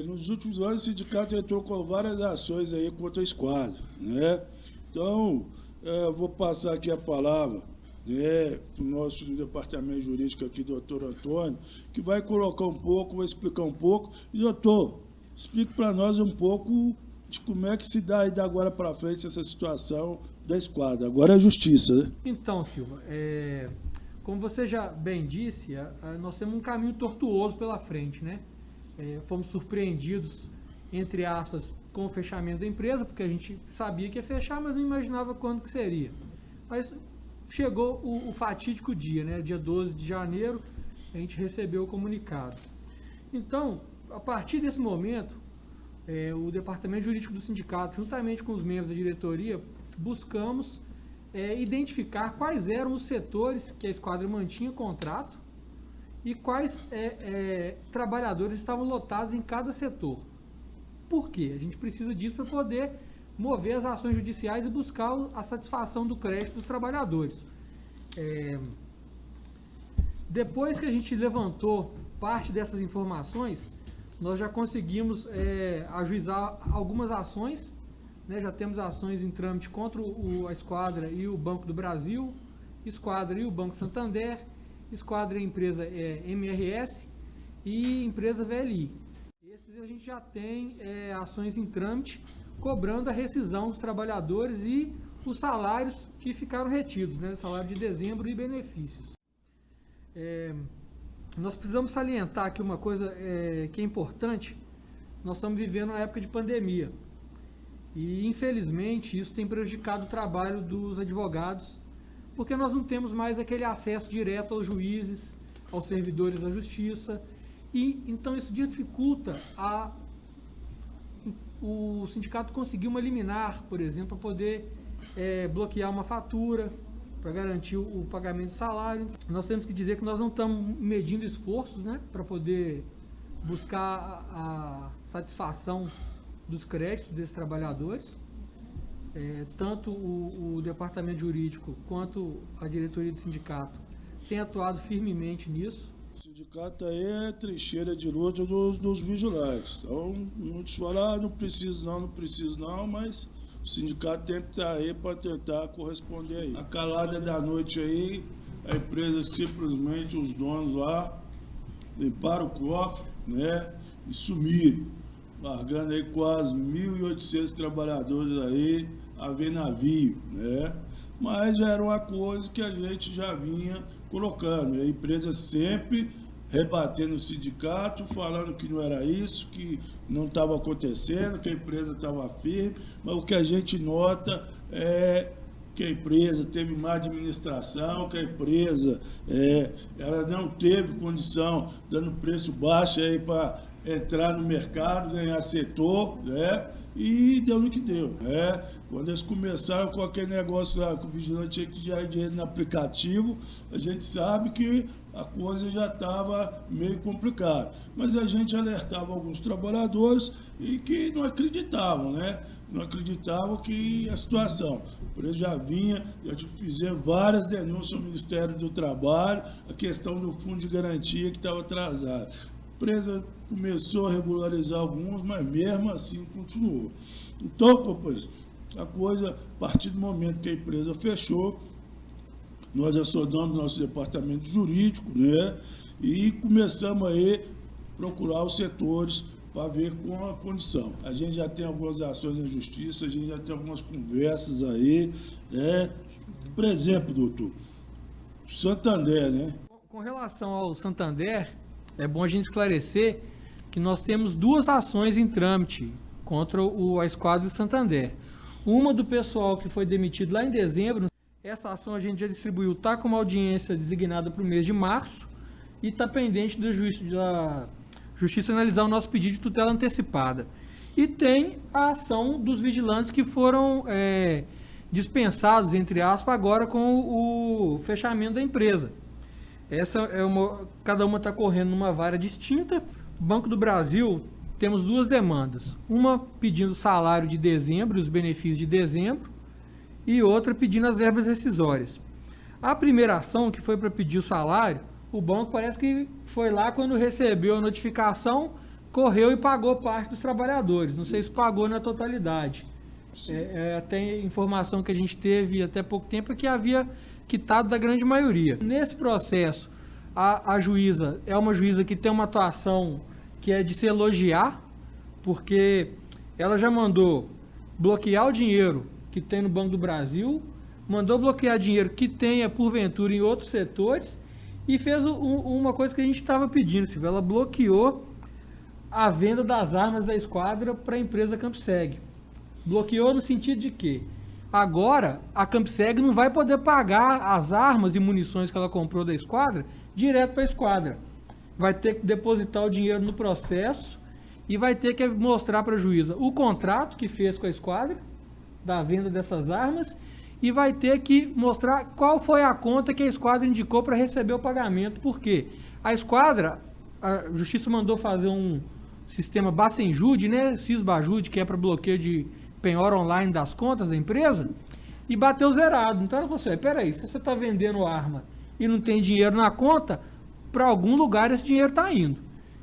nos últimos anos o sindicato entrou com várias ações aí contra a esquadra, né? Então, vou passar aqui a palavra, né, para o nosso departamento jurídico aqui, doutor Antônio, que vai colocar um pouco, vai explicar um pouco. E, doutor, explique para nós um pouco de como é que se dá aí de agora para frente essa situação da esquadra. Agora é a justiça, né? Então, Silva, como você já bem disse, nós temos um caminho tortuoso pela frente, né? Fomos surpreendidos, entre aspas, com o fechamento da empresa, porque a gente sabia que ia fechar, mas não imaginava quando que seria. Mas chegou o fatídico dia, né? Dia 12 de janeiro, a gente recebeu o comunicado. Então, a partir desse momento, o departamento jurídico do sindicato, juntamente com os membros da diretoria, buscamos identificar quais eram os setores que a esquadra mantinha contrato e quais trabalhadores estavam lotados em cada setor. Por quê? A gente precisa disso para poder mover as ações judiciais e buscar a satisfação do crédito dos trabalhadores. Depois que a gente levantou parte dessas informações, nós já conseguimos ajuizar algumas ações, né? Já temos ações em trâmite contra a Esquadra e o Banco do Brasil, Esquadra e o Banco Santander, Esquadra e a empresa MRS e empresa VLI. Esses a gente já tem ações em trâmite cobrando a rescisão dos trabalhadores e os salários que ficaram retidos, né? Salário de dezembro e benefícios. Nós precisamos salientar aqui uma coisa que é importante. Nós estamos vivendo uma época de pandemia e, infelizmente, isso tem prejudicado o trabalho dos advogados, porque nós não temos mais aquele acesso direto aos juízes, aos servidores da justiça, e então isso dificulta o sindicato conseguir uma liminar, por exemplo, para poder bloquear uma fatura, para garantir o pagamento do salário. Nós temos que dizer que nós não estamos medindo esforços, né, para poder buscar a satisfação dos créditos desses trabalhadores. Tanto o departamento jurídico quanto a diretoria do sindicato tem atuado firmemente nisso. O sindicato aí é trincheira de luta dos vigilantes. Então, muitos falam, não preciso não, mas o sindicato tem que estar aí para tentar corresponder aí. Na calada da noite aí, a empresa simplesmente, os donos lá, limparam o cofre, né, e sumiram, largando aí quase 1.800 trabalhadores aí a ver navio, né? Mas era uma coisa que a gente já vinha colocando, a empresa sempre rebatendo o sindicato, falando que não era isso, que não estava acontecendo, que a empresa estava firme, mas o que a gente nota é que a empresa teve má administração, que a empresa ela não teve condição, dando preço baixo aí para entrar no mercado, ganhar setor, né? E deu no que deu, né? Quando eles começaram com aquele negócio lá, que o vigilante tinha que gerar dinheiro no aplicativo, a gente sabe que a coisa já estava meio complicada. Mas a gente alertava alguns trabalhadores e que não acreditavam, né? Não acreditavam que a situação. A empresa já vinha, já fizeram várias denúncias ao Ministério do Trabalho, a questão do fundo de garantia que estava atrasado. A empresa começou a regularizar alguns, mas mesmo assim continuou. Então, companheiros, a coisa, a partir do momento que a empresa fechou, nós acionamos nosso departamento jurídico, né? E começamos aí a procurar os setores para ver com a condição. A gente já tem algumas ações na justiça, a gente já tem algumas conversas aí, né? Por exemplo, doutor, Santander, né? Com relação ao Santander, é bom a gente esclarecer que nós temos duas ações em trâmite contra a Esquadra do Santander. Uma do pessoal que foi demitido lá em dezembro. Essa ação a gente já distribuiu, está com uma audiência designada para o mês de março e está pendente da Justiça analisar o nosso pedido de tutela antecipada. E tem a ação dos vigilantes que foram dispensados, entre aspas, agora com o fechamento da empresa. Cada uma está correndo numa vara distinta. Banco do Brasil, temos duas demandas. Uma pedindo salário de dezembro, os benefícios de dezembro, e outra pedindo as verbas rescisórias. A primeira ação, que foi para pedir o salário, o banco parece que foi lá quando recebeu a notificação, correu e pagou parte dos trabalhadores. Não sei se pagou na totalidade. Até informação que a gente teve até pouco tempo é que havia quitado da grande maioria. Nesse processo, a juíza é uma juíza que tem uma atuação que é de se elogiar, porque ela já mandou bloquear o dinheiro que tem no Banco do Brasil, mandou bloquear dinheiro que tenha, porventura, em outros setores, e fez uma coisa que a gente estava pedindo, Silvio. Ela bloqueou a venda das armas da esquadra para a empresa Campseg. Bloqueou no sentido de que agora a Campseg não vai poder pagar as armas e munições que ela comprou da esquadra direto para a esquadra. Vai ter que depositar o dinheiro no processo e vai ter que mostrar para a juíza o contrato que fez com a esquadra da venda dessas armas e vai ter que mostrar qual foi a conta que a esquadra indicou para receber o pagamento. Por quê? A esquadra, a justiça mandou fazer um sistema Bacenjude, né? Cisbajude, que é para bloqueio de penhora online das contas da empresa, e bateu zerado. Então ela falou assim, peraí, se você está vendendo arma e não tem dinheiro na conta, para algum lugar esse dinheiro está indo.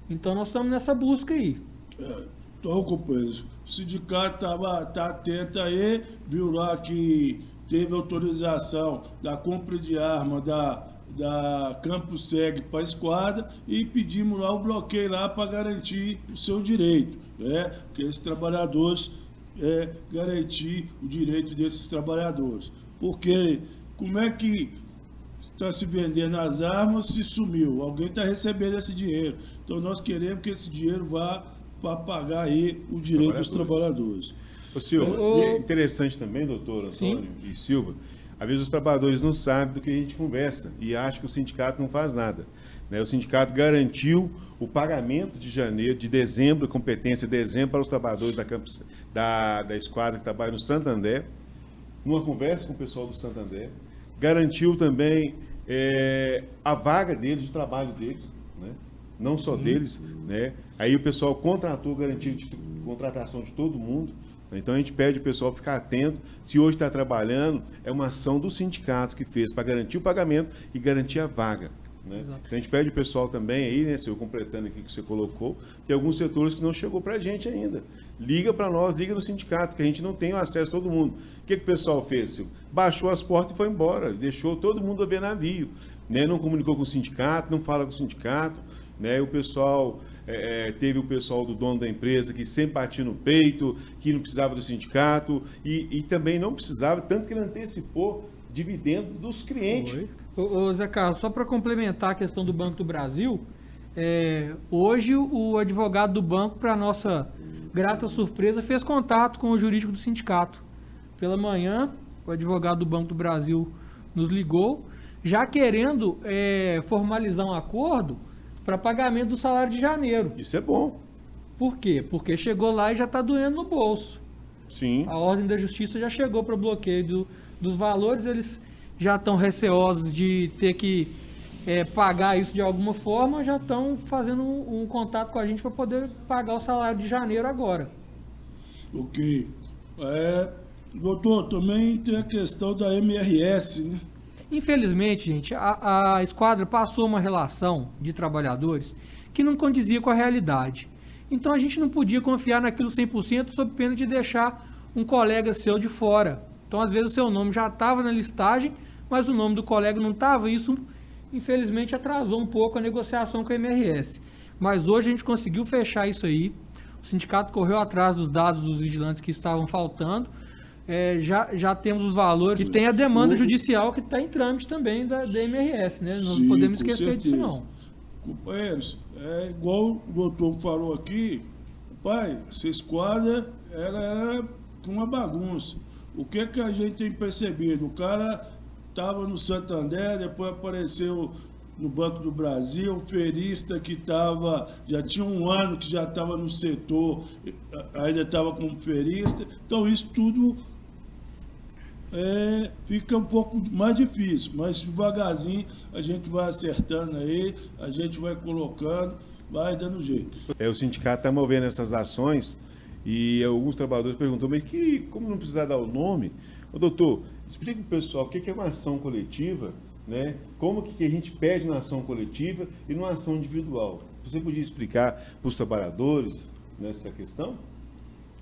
Então nós estamos nessa busca aí. Então, companheiro, o sindicato tá atento aí, viu lá que teve autorização da compra de arma da Campseg para a esquadra e pedimos lá o bloqueio lá para garantir o seu direito, né? Que esses trabalhadores garantir o direito desses trabalhadores. Porque como é que está se vendendo as armas se sumiu? Alguém está recebendo esse dinheiro. Então nós queremos que esse dinheiro vá para pagar aí o direito dos trabalhadores. Ô Silva, e é interessante também, doutor Antônio e Silva, às vezes os trabalhadores não sabem do que a gente conversa e acham que o sindicato não faz nada, né? O sindicato garantiu o pagamento de janeiro, de dezembro, competência de dezembro para os trabalhadores da esquadra que trabalham no Santander, numa conversa com o pessoal do Santander, garantiu também a vaga deles, o trabalho deles, né? Não só deles, né? Aí o pessoal contratou, garantiu contratação de todo mundo. Então a gente pede o pessoal ficar atento. Se hoje está trabalhando, é uma ação do sindicato que fez para garantir o pagamento e garantir a vaga, né? Então a gente pede o pessoal também aí, né, Silvio, completando aqui o que você colocou, tem alguns setores que não chegou para a gente ainda. Liga para nós, liga no sindicato, que a gente não tem o acesso a todo mundo. O que o pessoal fez, Silvio? Baixou as portas e foi embora, deixou todo mundo a ver navio, né? Não comunicou com o sindicato, não fala com o sindicato, né? O pessoal... teve o pessoal do dono da empresa que sempre batia no peito, que não precisava do sindicato e também não precisava, tanto que ele antecipou dividendo dos clientes. Ô Zé Carlos, só para complementar a questão do Banco do Brasil, hoje o advogado do banco, para nossa grata surpresa, fez contato com o jurídico do sindicato. Pela manhã, o advogado do Banco do Brasil nos ligou, já querendo formalizar um acordo para pagamento do salário de janeiro. Isso é bom. Por quê? Porque chegou lá e já está doendo no bolso. Sim. A ordem da justiça já chegou para o bloqueio dos valores, eles já estão receosos de ter que pagar isso de alguma forma, já estão fazendo um contato com a gente para poder pagar o salário de janeiro agora. Ok. Doutor, também tem a questão da MRS, né? Infelizmente, gente, a esquadra passou uma relação de trabalhadores que não condizia com a realidade. Então a gente não podia confiar naquilo 100% sob pena de deixar um colega seu de fora. Então às vezes o seu nome já estava na listagem, mas o nome do colega não estava. Isso infelizmente atrasou um pouco a negociação com a MRS. Mas hoje a gente conseguiu fechar isso aí. O sindicato correu atrás dos dados dos vigilantes que estavam faltando. Já temos os valores e tem a demanda judicial que está em trâmite também da MRS, né? Nós não podemos esquecer disso, não. Companheiros, igual o doutor falou aqui, pai, essa esquadra ela era uma bagunça. O que a gente tem percebido? O cara estava no Santander, depois apareceu no Banco do Brasil, o ferista que já tinha um ano que já estava no setor, ainda estava como ferista. Então isso tudo fica um pouco mais difícil, mas devagarzinho a gente vai acertando aí, a gente vai colocando, vai dando jeito. O sindicato está movendo essas ações e alguns trabalhadores perguntam, mas como não precisar dar o nome? Ô, doutor, explica para o pessoal o que é uma ação coletiva, né? Como que a gente pede na ação coletiva e numa ação individual. Você podia explicar para os trabalhadores nessa questão?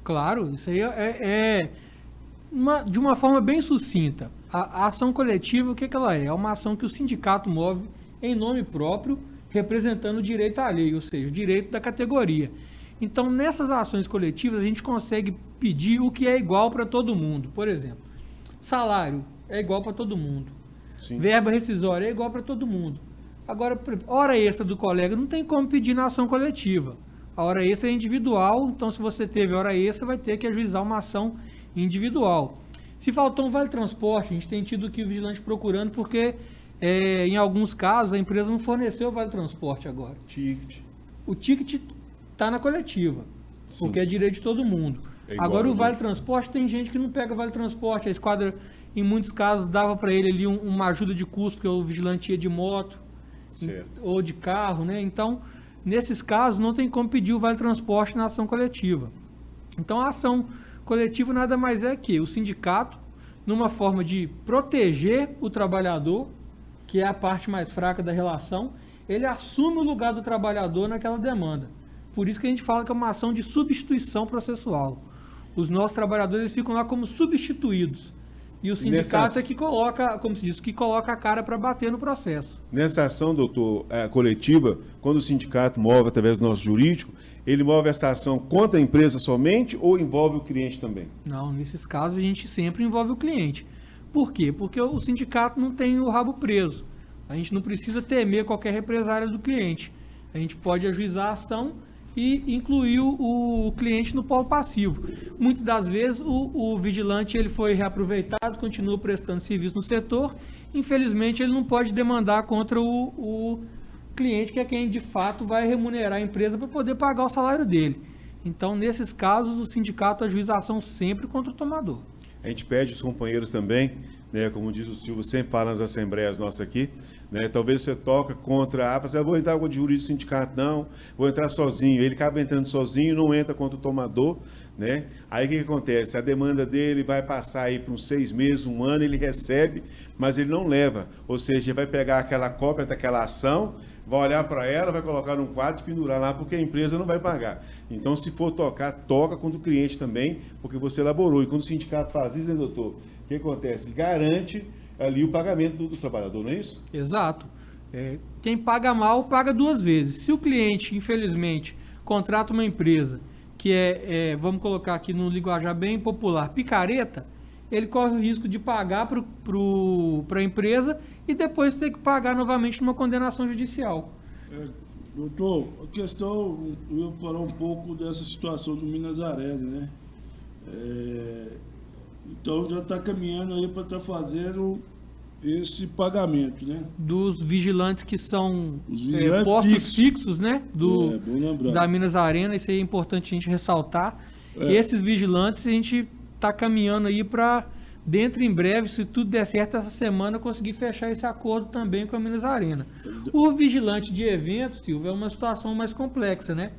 Claro, isso aí de uma forma bem sucinta. A ação coletiva, o que ela é? É uma ação que o sindicato move em nome próprio, representando o direito alheio, ou seja, o direito da categoria. Então, nessas ações coletivas, a gente consegue pedir o que é igual para todo mundo. Por exemplo, salário é igual para todo mundo. Sim. Verba rescisória é igual para todo mundo. Agora, hora extra do colega não tem como pedir na ação coletiva. A hora extra é individual, então se você teve hora extra, vai ter que ajuizar uma ação individual. Se faltou um vale transporte, a gente tem tido aqui o vigilante procurando, porque em alguns casos a empresa não forneceu o vale transporte agora. Ticket. O ticket está na coletiva, Sim. porque é direito de todo mundo. É igual, agora o né? vale transporte, tem gente que não pega vale transporte. A esquadra, em muitos casos, dava para ele ali uma ajuda de custo, porque o vigilante ia de moto, Certo. ou de carro, né? Então, nesses casos, não tem como pedir o vale transporte na ação coletiva. Então, a ação coletiva nada mais é que o sindicato, numa forma de proteger o trabalhador, que é a parte mais fraca da relação, ele assume o lugar do trabalhador naquela demanda. Por isso que a gente fala que é uma ação de substituição processual. Os nossos trabalhadores ficam lá como substituídos. E o sindicato é que coloca, como se diz, que coloca a cara para bater no processo. Nessa ação, doutor, coletiva, quando o sindicato move através do nosso jurídico, ele move essa ação contra a empresa somente ou envolve o cliente também? Não, nesses casos a gente sempre envolve o cliente. Por quê? Porque o sindicato não tem o rabo preso. A gente não precisa temer qualquer represália do cliente. A gente pode ajuizar a ação e incluir o cliente no polo passivo. Muitas das vezes o vigilante ele foi reaproveitado, continua prestando serviço no setor, infelizmente ele não pode demandar contra o cliente, que é quem de fato vai remunerar a empresa para poder pagar o salário dele. Então, nesses casos, o sindicato ajuiza a ação sempre contra o tomador. A gente pede aos companheiros também, né, como diz o Silvio, sempre fala nas assembleias nossas aqui, né, talvez você toca contra, eu vou entrar com o jurídico do sindicato, não, vou entrar sozinho, ele acaba entrando sozinho, não entra contra o tomador, né? Aí o que acontece? A demanda dele vai passar aí por uns 6 meses, 1 ano, ele recebe, mas ele não leva, ou seja, ele vai pegar aquela cópia daquela ação, vai olhar para ela, vai colocar num quadro e pendurar lá, porque a empresa não vai pagar. Então, se for tocar, toca contra o cliente também, porque você elaborou. E quando o sindicato faz isso, né, doutor? O que acontece? Ele garante ali o pagamento do trabalhador, não é isso? Exato. Quem paga mal, paga 2 vezes. Se o cliente, infelizmente, contrata uma empresa que vamos colocar aqui no linguajar bem popular, picareta, ele corre o risco de pagar para a empresa e depois ter que pagar novamente numa condenação judicial. Doutor, a questão, eu ia falar um pouco dessa situação do Minas Arena, né? Então já está caminhando aí para estar fazendo esse pagamento, né? Dos vigilantes que são Os vigilantes postos fixos, né? bom lembrar. Da Minas Arena, isso aí é importante a gente ressaltar. Esses vigilantes a gente está caminhando aí para, dentro em breve, se tudo der certo essa semana, conseguir fechar esse acordo também com a Minas Arena. O vigilante de eventos, Silvio, é uma situação mais complexa, né?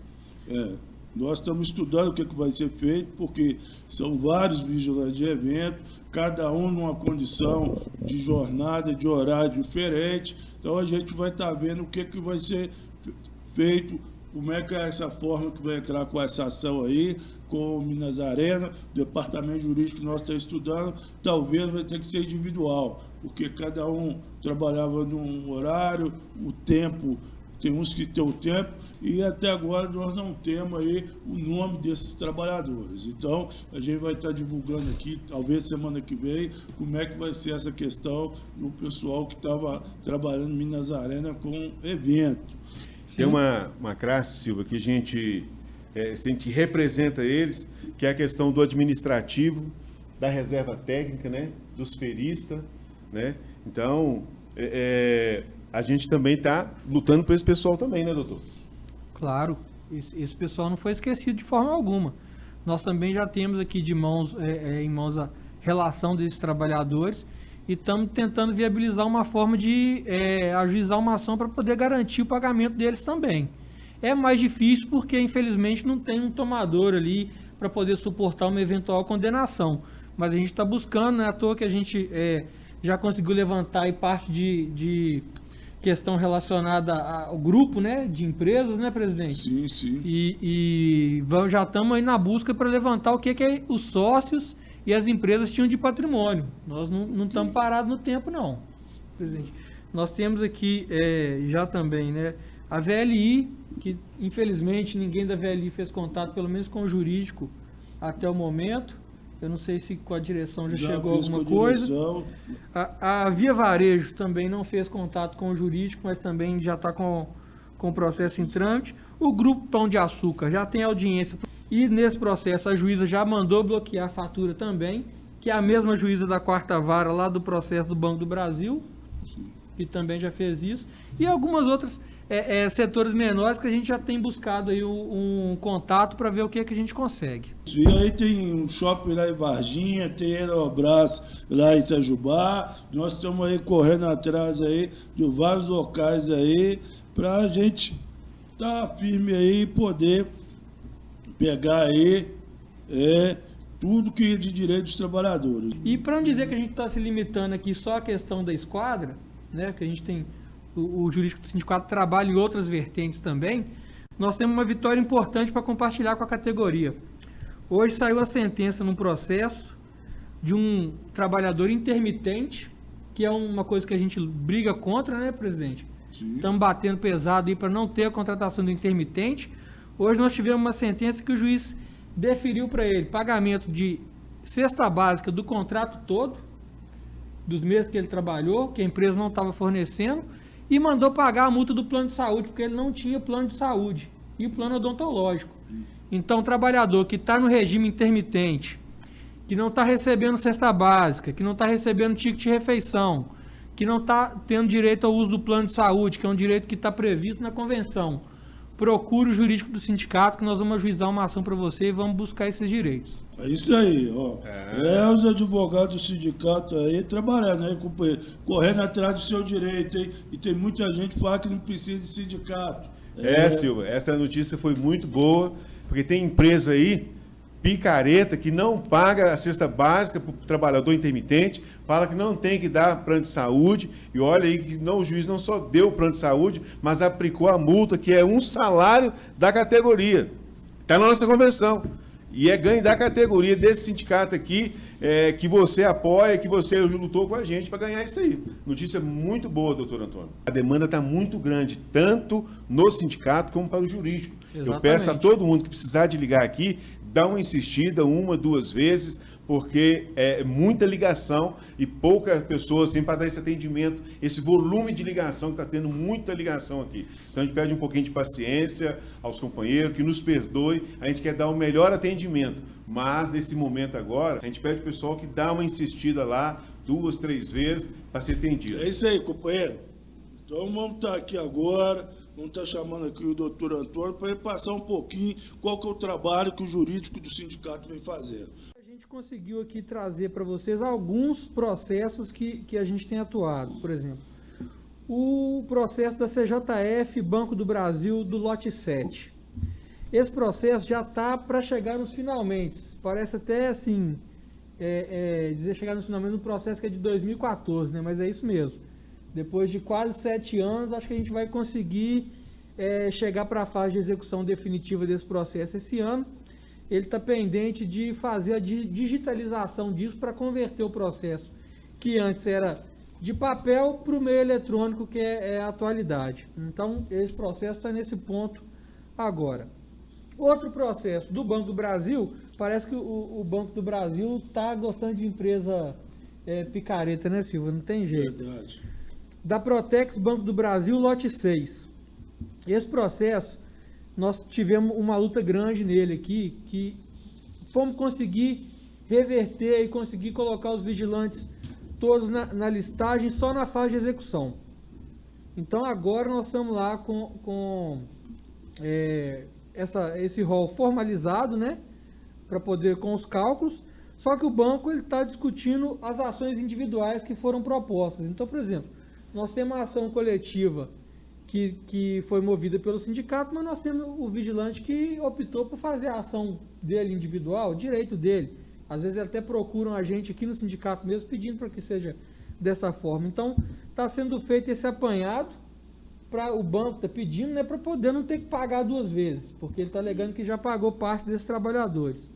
Nós estamos estudando o que vai ser feito, porque são vários vigilantes de evento, cada um numa condição de jornada, de horário diferente. Então a gente vai estar vendo o que vai ser feito, como é que é essa forma que vai entrar com essa ação aí, com o Minas Arena, o departamento jurídico que nós estamos estudando, talvez vai ter que ser individual, porque cada um trabalhava num horário, o tempo, tem uns que tem o tempo, e até agora nós não temos aí o nome desses trabalhadores. Então, a gente vai estar divulgando aqui, talvez semana que vem, como é que vai ser essa questão do pessoal que estava trabalhando em Minas Arena com evento. Tem uma classe, Silva, que a gente representa eles, que é a questão do administrativo, da reserva técnica, né, dos feristas, né? Então, a gente também está lutando por esse pessoal também, né, doutor? Claro, esse pessoal não foi esquecido de forma alguma. Nós também já temos aqui em mãos a relação desses trabalhadores e estamos tentando viabilizar uma forma de ajuizar uma ação para poder garantir o pagamento deles também. É mais difícil porque, infelizmente, não tem um tomador ali para poder suportar uma eventual condenação. Mas a gente está buscando, não é à toa que a gente já conseguiu levantar aí parte de questão relacionada ao grupo, né, de empresas, né, presidente? Sim, sim. Já estamos aí na busca para levantar o que os sócios e as empresas tinham de patrimônio. Nós não estamos parados no tempo, não, presidente. Nós temos aqui já também, né, a VLI, que infelizmente ninguém da VLI fez contato, pelo menos com o jurídico, até o momento. Eu não sei se com a direção já chegou alguma coisa. A Via Varejo também não fez contato com o jurídico, mas também já está com o processo em trâmite. O Grupo Pão de Açúcar já tem audiência e nesse processo a juíza já mandou bloquear a fatura também, que é a mesma juíza da 4ª Vara lá do processo do Banco do Brasil, que também já fez isso. E algumas outras setores menores que a gente já tem buscado aí um contato para ver o que a gente consegue. E aí tem um shopping lá em Varginha, tem Aerobras lá em Itajubá, nós estamos aí correndo atrás aí de vários locais aí para a gente estar firme aí e poder pegar aí tudo que é de direito dos trabalhadores. E para não dizer que a gente está se limitando aqui só à questão da esquadra, né, que a gente tem o jurídico do sindicato trabalha em outras vertentes também, nós temos uma vitória importante para compartilhar com a categoria. Hoje saiu a sentença num processo de um trabalhador intermitente, que é uma coisa que a gente briga contra, né, presidente? Estamos batendo pesado aí para não ter a contratação do intermitente. Hoje nós tivemos uma sentença que o juiz deferiu para ele pagamento de cesta básica do contrato todo, dos meses que ele trabalhou, que a empresa não estava fornecendo, e mandou pagar a multa do plano de saúde, porque ele não tinha plano de saúde e o plano odontológico. Então, o trabalhador que está no regime intermitente, que não está recebendo cesta básica, que não está recebendo ticket de refeição, que não está tendo direito ao uso do plano de saúde, que é um direito que está previsto na convenção, procure o jurídico do sindicato, que nós vamos ajuizar uma ação para você e vamos buscar esses direitos. É isso aí, ó. Os advogados do sindicato aí trabalhando, né, companheiro? Correndo atrás do seu direito, hein? E tem muita gente que fala que não precisa de sindicato. Silva, essa notícia foi muito boa, porque tem empresa aí, picareta, que não paga a cesta básica para o trabalhador intermitente, fala que não tem que dar plano de saúde, e olha aí que o juiz não só deu o plano de saúde, mas aplicou a multa, que é um salário da categoria. Está na nossa convenção. E é ganho da categoria desse sindicato aqui, que você apoia, que você lutou com a gente para ganhar isso aí. Notícia muito boa, doutor Antônio. A demanda está muito grande, tanto no sindicato como para o jurídico. Exatamente. Eu peço a todo mundo que precisar de ligar aqui, dá uma insistida, 1, 2 vezes, porque é muita ligação e poucas pessoas assim, para dar esse atendimento, esse volume de ligação, que está tendo muita ligação aqui. Então a gente pede um pouquinho de paciência aos companheiros, que nos perdoe, a gente quer dar o melhor atendimento, mas nesse momento agora, a gente pede ao pessoal que dá uma insistida lá, 2, 3 vezes, para ser atendido. É isso aí, companheiro. Então vamos estar aqui agora, vamos estar chamando aqui o doutor Antônio para ele passar um pouquinho qual que é o trabalho que o jurídico do sindicato vem fazendo. A gente conseguiu aqui trazer para vocês alguns processos que a gente tem atuado. Por exemplo, o processo da CJF Banco do Brasil do lote 7. Esse processo já está para chegar nos finalmente. Parece até assim, dizer chegar nos finalmente no processo que é de 2014, né? Mas é isso mesmo. Depois de quase 7 anos, acho que a gente vai conseguir chegar para a fase de execução definitiva desse processo esse ano. Ele está pendente de fazer a digitalização disso para converter o processo, que antes era de papel, para o meio eletrônico, que é a atualidade. Então, esse processo está nesse ponto agora. Outro processo do Banco do Brasil, parece que o Banco do Brasil está gostando de empresa picareta, né, Silva? Não tem jeito. Verdade. Da Protex Banco do Brasil, lote 6. Esse processo, nós tivemos uma luta grande nele aqui, que fomos conseguir reverter e conseguir colocar os vigilantes todos na listagem, só na fase de execução. Então agora nós estamos lá com esse rol formalizado, né, para poder com os cálculos, só que o banco está discutindo as ações individuais que foram propostas. Então, por exemplo, nós temos uma ação coletiva que foi movida pelo sindicato, mas nós temos o vigilante que optou por fazer a ação dele individual, direito dele. Às vezes até procuram a gente aqui no sindicato mesmo pedindo para que seja dessa forma. Então, está sendo feito esse apanhado o banco está pedindo, né, para poder não ter que pagar duas vezes, porque ele está alegando que já pagou parte desses trabalhadores.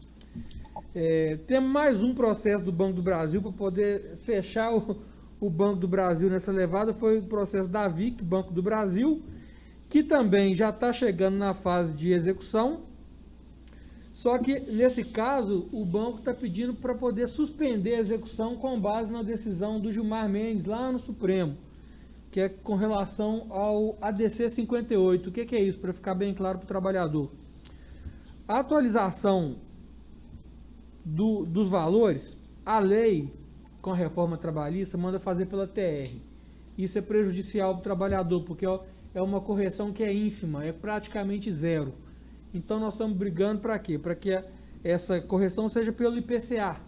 Temos mais um processo do Banco do Brasil para poder fechar o Banco do Brasil nessa levada, foi o processo da VIC, Banco do Brasil, que também já está chegando na fase de execução, só que nesse caso o banco está pedindo para poder suspender a execução com base na decisão do Gilmar Mendes lá no Supremo, que é com relação ao ADC 58. O que é isso? Para ficar bem claro para o trabalhador. A atualização dos valores, a lei, com a reforma trabalhista, manda fazer pela TR. Isso é prejudicial para o trabalhador, porque é uma correção que é ínfima, é praticamente zero. Então nós estamos brigando para quê? Para que essa correção seja pelo IPCA.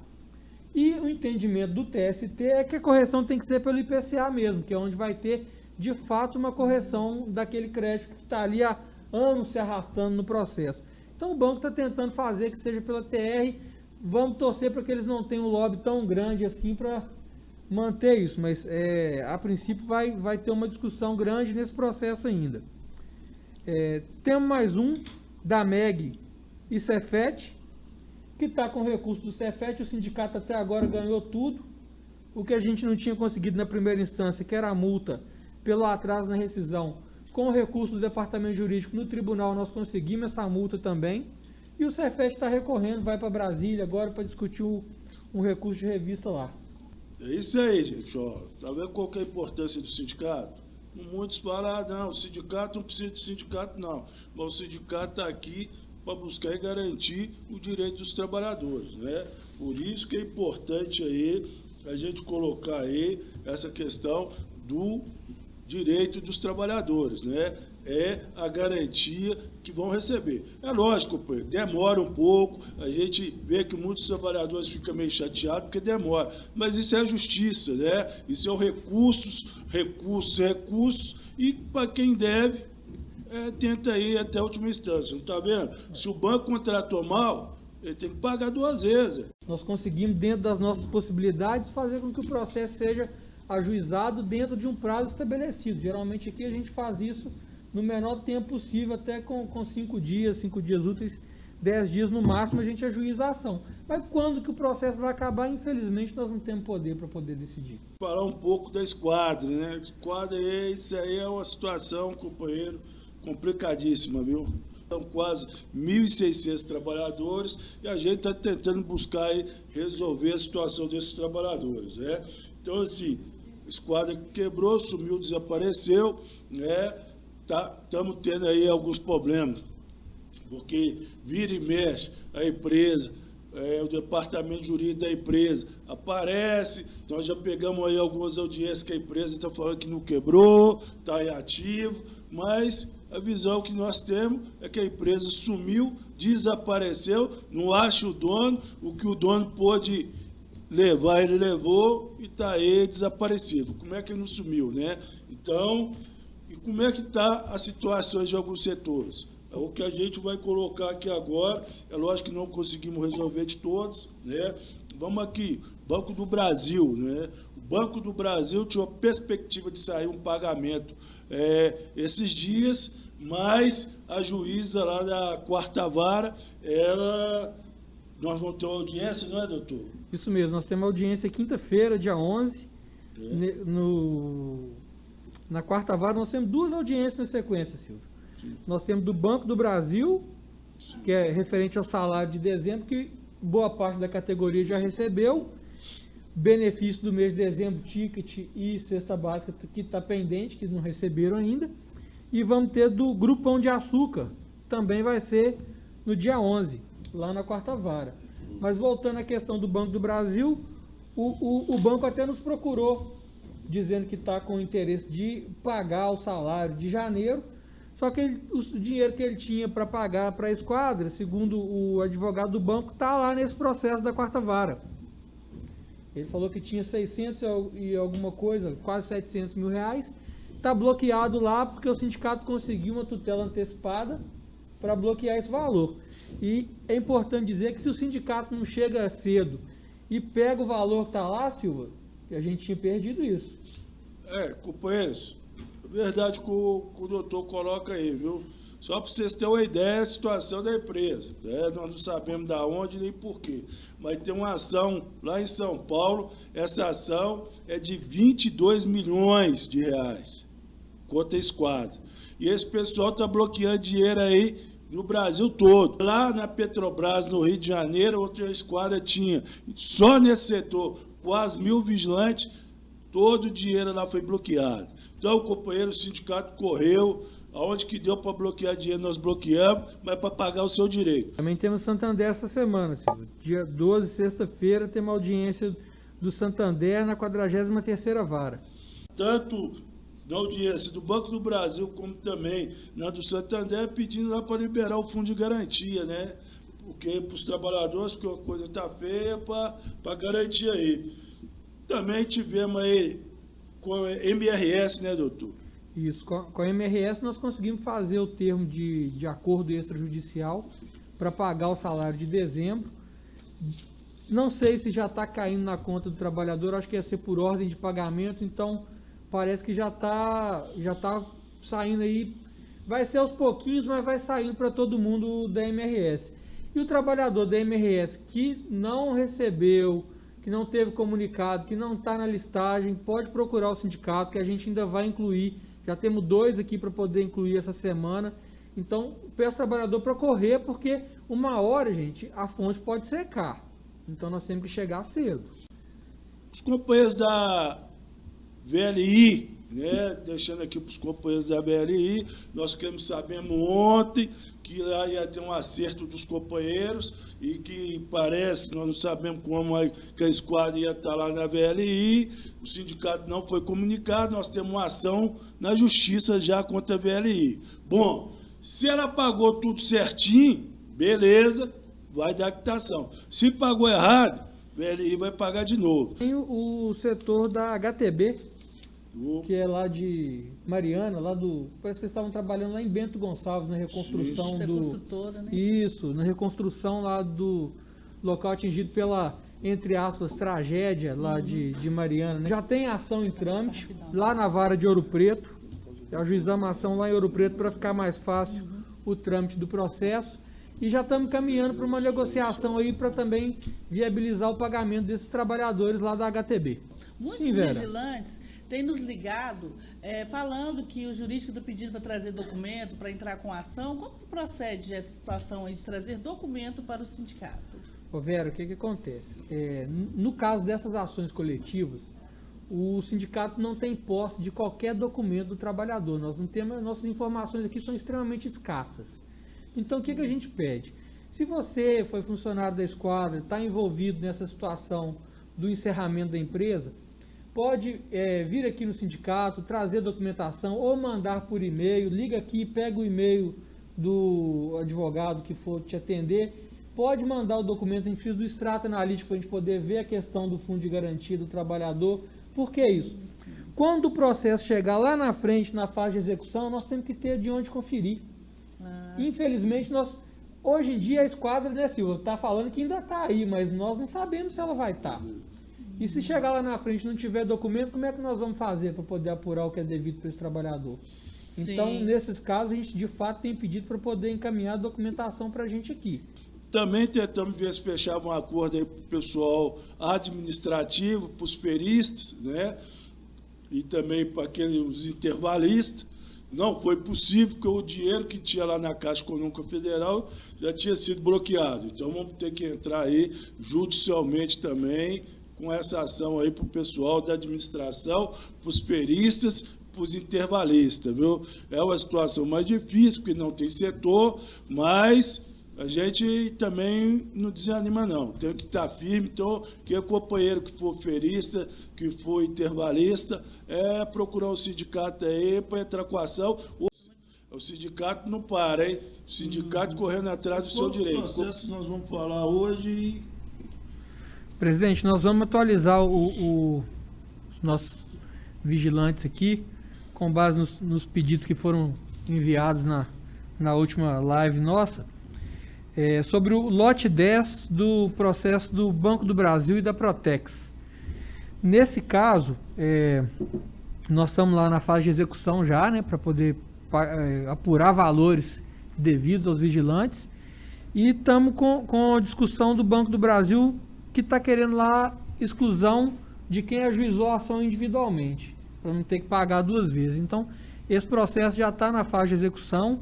E o entendimento do TST é que a correção tem que ser pelo IPCA mesmo, que é onde vai ter, de fato, uma correção daquele crédito que está ali há anos se arrastando no processo. Então o banco está tentando fazer que seja pela TR. Vamos torcer para que eles não tenham um lobby tão grande assim para manter isso, mas a princípio vai ter uma discussão grande nesse processo ainda. Temos mais um da MEG e Cefet, que está com recurso do Cefet. O sindicato até agora ganhou tudo. O que a gente não tinha conseguido na primeira instância, que era a multa pelo atraso na rescisão, com o recurso do departamento jurídico no tribunal nós conseguimos essa multa também. E o Cefet está recorrendo, vai para Brasília agora para discutir um recurso de revista lá. É isso aí, gente. Ó. Tá vendo qual que é a importância do sindicato? Muitos falam, não, o sindicato não precisa de sindicato, não. Mas o sindicato está aqui para buscar e garantir o direito dos trabalhadores, né? Por isso que é importante aí a gente colocar aí essa questão do direito dos trabalhadores, né? É a garantia que vão receber. É lógico, demora um pouco, a gente vê que muitos trabalhadores ficam meio chateados porque demora, mas isso é a justiça, né? Isso é o recursos, e para quem deve, tenta ir até a última instância, não está vendo? Se o banco contratou mal, ele tem que pagar duas vezes. Nós conseguimos, dentro das nossas possibilidades, fazer com que o processo seja ajuizado dentro de um prazo estabelecido. Geralmente aqui a gente faz isso no menor tempo possível, até com 5 dias úteis, 10 dias no máximo, a gente ajuiza a ação. Mas quando que o processo vai acabar, infelizmente, nós não temos poder para poder decidir. Falar um pouco da esquadra, né? Esquadra, isso aí é uma situação, companheiro, complicadíssima, viu? São quase 1.600 trabalhadores e a gente está tentando buscar aí resolver a situação desses trabalhadores, né? Então, assim, a esquadra quebrou, sumiu, desapareceu, né? Estamos tendo aí alguns problemas, porque vira e mexe a empresa, o departamento jurídico da empresa aparece, nós já pegamos aí algumas audiências que a empresa está falando que não quebrou, está em ativo, mas a visão que nós temos é que a empresa sumiu, desapareceu, não acha o dono, o que o dono pôde levar, ele levou e está aí desaparecido. Como é que ele não sumiu, né? Então, e como é que está a situação de alguns setores? É o que a gente vai colocar aqui agora, é lógico que não conseguimos resolver de todos, né? Vamos aqui, Banco do Brasil, né? O Banco do Brasil tinha uma perspectiva de sair um pagamento esses dias, mas a juíza lá da quarta vara, nós vamos ter uma audiência, não é, doutor? Isso mesmo, nós temos audiência quinta-feira, dia 11, na quarta vara nós temos 2 audiências na sequência, Silvio. Sim. Nós temos do Banco do Brasil, sim, que é referente ao salário de dezembro, que boa parte da categoria já recebeu, benefício do mês de dezembro, ticket e cesta básica que está pendente, que não receberam ainda, e vamos ter do Grupo Pão de Açúcar, também vai ser no dia 11, lá na quarta vara. Mas voltando à questão do Banco do Brasil, o banco até nos procurou, dizendo que está com interesse de pagar o salário de janeiro, só que o dinheiro que ele tinha para pagar para a esquadra, segundo o advogado do banco, está lá nesse processo da quarta vara. Ele falou que tinha 600 e alguma coisa, quase 700 mil reais, está bloqueado lá porque o sindicato conseguiu uma tutela antecipada para bloquear esse valor. E é importante dizer que se o sindicato não chega cedo e pega o valor que está lá, Silva, que a gente tinha perdido isso. Companheiros, Verdade que o doutor coloca aí, viu? Só para vocês terem uma ideia da situação da empresa, né? Nós não sabemos da onde nem porquê, mas tem uma ação lá em São Paulo, essa ação é de 22 milhões de reais, contra a esquadra. E esse pessoal está bloqueando dinheiro aí no Brasil todo. Lá na Petrobras, no Rio de Janeiro, outra esquadra tinha, só nesse setor, quase 1.000 vigilantes, todo o dinheiro lá foi bloqueado. Então, companheiro, o sindicato correu, aonde que deu para bloquear dinheiro, nós bloqueamos, mas para pagar o seu direito. Também temos Santander essa semana, Silvio. Dia 12, sexta-feira, tem uma audiência do Santander na 43ª Vara. Tanto na audiência do Banco do Brasil, como também na do Santander, pedindo lá para liberar o fundo de garantia, né? Porque para os trabalhadores, porque a coisa está feia, para garantir aí. Também tivemos aí com a MRS, né, doutor? Isso, com a MRS nós conseguimos fazer o termo de acordo extrajudicial para pagar o salário de dezembro. Não sei se já está caindo na conta do trabalhador, acho que ia ser por ordem de pagamento, então parece que já tá saindo aí, vai ser aos pouquinhos, mas vai saindo para todo mundo da MRS. E o trabalhador da MRS que não recebeu, que não teve comunicado, que não está na listagem, pode procurar o sindicato, que a gente ainda vai incluir. Já temos 2 aqui para poder incluir essa semana. Então, peço ao trabalhador para correr, porque uma hora, gente, a fonte pode secar. Então, nós temos que chegar cedo. Os companheiros da VLI, né, deixando aqui para os companheiros da VLI, nós sabemos ontem que lá ia ter um acerto dos companheiros e que parece, nós não sabemos como que a esquadra ia estar lá na VLI, o sindicato não foi comunicado, nós temos uma ação na justiça já contra a VLI. Bom, se ela pagou tudo certinho, beleza, vai dar quitação. Se pagou errado, a VLI vai pagar de novo. Tem o setor da HTB, que é lá de Mariana, parece que eles estavam trabalhando lá em Bento Gonçalves, na reconstrução né? Isso, na reconstrução lá do local atingido pela, entre aspas, tragédia lá de Mariana, né? Já tem ação em trâmite, lá na vara de Ouro Preto, ajuizamos a ação lá em Ouro Preto para ficar mais fácil o trâmite do processo, e já estamos caminhando para uma negociação aí para também viabilizar o pagamento desses trabalhadores lá da HTB. Muitos vigilantes têm nos ligado falando que o jurídico está pedindo para trazer documento, para entrar com a ação. Como que procede essa situação aí de trazer documento para o sindicato? Ô Vera, o que acontece? No caso dessas ações coletivas, o sindicato não tem posse de qualquer documento do trabalhador. Nós não temos, nossas informações aqui são extremamente escassas. Então, o que a gente pede? Se você foi funcionário da esquadra, está envolvido nessa situação do encerramento da empresa, pode vir aqui no sindicato, trazer documentação ou mandar por e-mail, liga aqui, pega o e-mail do advogado que for te atender, pode mandar o documento, a gente fez do extrato analítico para a gente poder ver a questão do fundo de garantia do trabalhador. Por que isso? Quando o processo chegar lá na frente, na fase de execução, nós temos que ter de onde conferir. Infelizmente, hoje em dia a esquadra, né, Silvia, está falando que ainda está aí, mas nós não sabemos se ela vai estar. E se chegar lá na frente e não tiver documento, como é que nós vamos fazer para poder apurar o que é devido para esse trabalhador? Sim. Então, nesses casos, a gente de fato tem pedido para poder encaminhar a documentação para a gente aqui. Também tentamos ver se fechava um acordo aí para o pessoal administrativo, para os peristas, né? E também para aqueles intervalistas. Não foi possível, porque o dinheiro que tinha lá na Caixa Econômica Federal já tinha sido bloqueado. Então vamos ter que entrar aí judicialmente também com essa ação aí para o pessoal da administração, para os peristas, para os intervalistas, viu? É uma situação mais difícil, porque não tem setor, mas a gente também não desanima, não. Tem que estar firme. Então, quem é companheiro que for ferista, que for intervalista, procurar o sindicato aí para entrar com a ação. O sindicato não para, hein? O sindicato correndo atrás do seu direito. Os processos nós vamos falar hoje. Presidente, nós vamos atualizar os nossos vigilantes aqui, com base nos pedidos que foram enviados na última live nossa. Sobre o lote 10 do processo do Banco do Brasil e da Protex. Nesse caso, Nós estamos lá na fase de execução já, né, para poder apurar valores devidos aos vigilantes. E estamos com a discussão do Banco do Brasil, que está querendo lá exclusão de quem ajuizou a ação individualmente, para não ter que pagar 2 vezes. Então, esse processo já está na fase de execução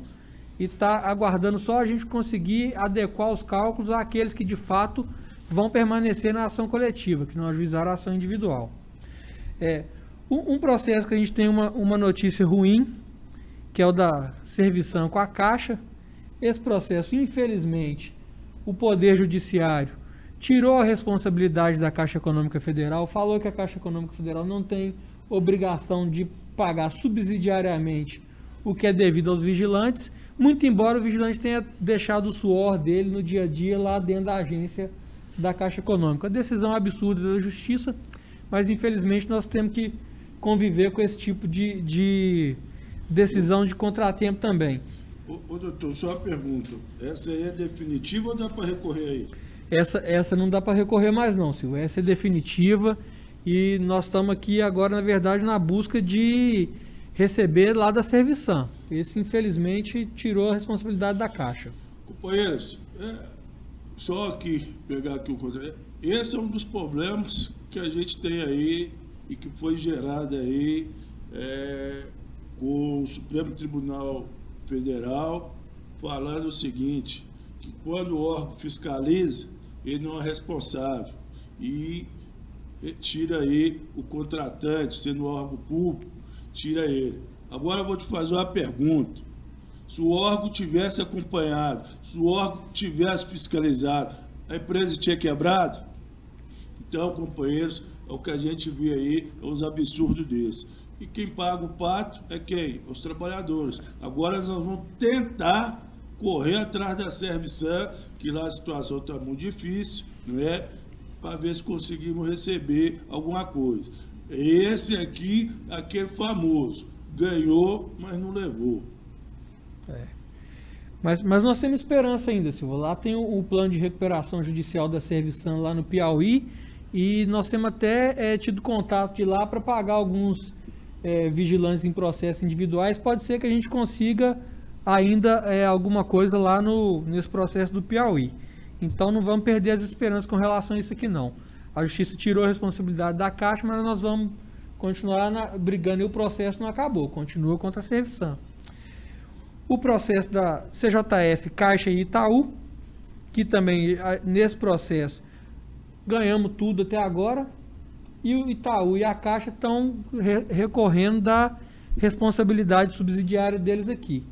e está aguardando só a gente conseguir adequar os cálculos àqueles que de fato vão permanecer na ação coletiva, que não ajuizaram a ação individual. Um processo que a gente tem uma notícia ruim, que é o da servição com a Caixa. Esse processo, infelizmente, o Poder Judiciário tirou a responsabilidade da Caixa Econômica Federal, falou que a Caixa Econômica Federal não tem obrigação de pagar subsidiariamente o que é devido aos vigilantes, muito embora o vigilante tenha deixado o suor dele no dia a dia lá dentro da agência da Caixa Econômica. A decisão absurda da Justiça, mas infelizmente nós temos que conviver com esse tipo de decisão de contratempo também. Ô doutor, só uma pergunta. Essa aí é definitiva ou dá para recorrer aí? Essa não dá para recorrer mais não, Silvio. Essa é definitiva e nós estamos aqui agora, na verdade, na busca de receber lá da Serviçam. Esse, infelizmente, tirou a responsabilidade da Caixa. Companheiros, só aqui, pegar aqui o controle. Esse é um dos problemas que a gente tem aí e que foi gerado aí com o Supremo Tribunal Federal falando o seguinte, que quando o órgão fiscaliza, ele não é responsável e tira aí o contratante, sendo um órgão público, tira ele. Agora eu vou te fazer uma pergunta. Se o órgão tivesse acompanhado, se o órgão tivesse fiscalizado, a empresa tinha quebrado? Então, companheiros, é o que a gente vê aí, é os absurdos desses. E quem paga o pato é quem? Os trabalhadores. Agora nós vamos tentar correr atrás da Serviçam, que lá a situação está muito difícil, não é? Para ver se conseguimos receber alguma coisa. Esse aqui, aquele famoso, ganhou, mas não levou. Mas nós temos esperança ainda, Silvio. Lá tem o plano de recuperação judicial da Serviçam lá no Piauí e nós temos até tido contato de lá para pagar alguns vigilantes em processos individuais. Pode ser que a gente consiga ainda alguma coisa lá nesse processo do Piauí. Então não vamos perder as esperanças com relação a isso aqui não. A Justiça tirou a responsabilidade da Caixa, mas nós vamos continuar brigando e o processo não acabou, continua contra a Serviçam. O processo da CJF, Caixa e Itaú, que também nesse processo ganhamos tudo até agora, e o Itaú e a Caixa estão recorrendo da responsabilidade subsidiária deles aqui.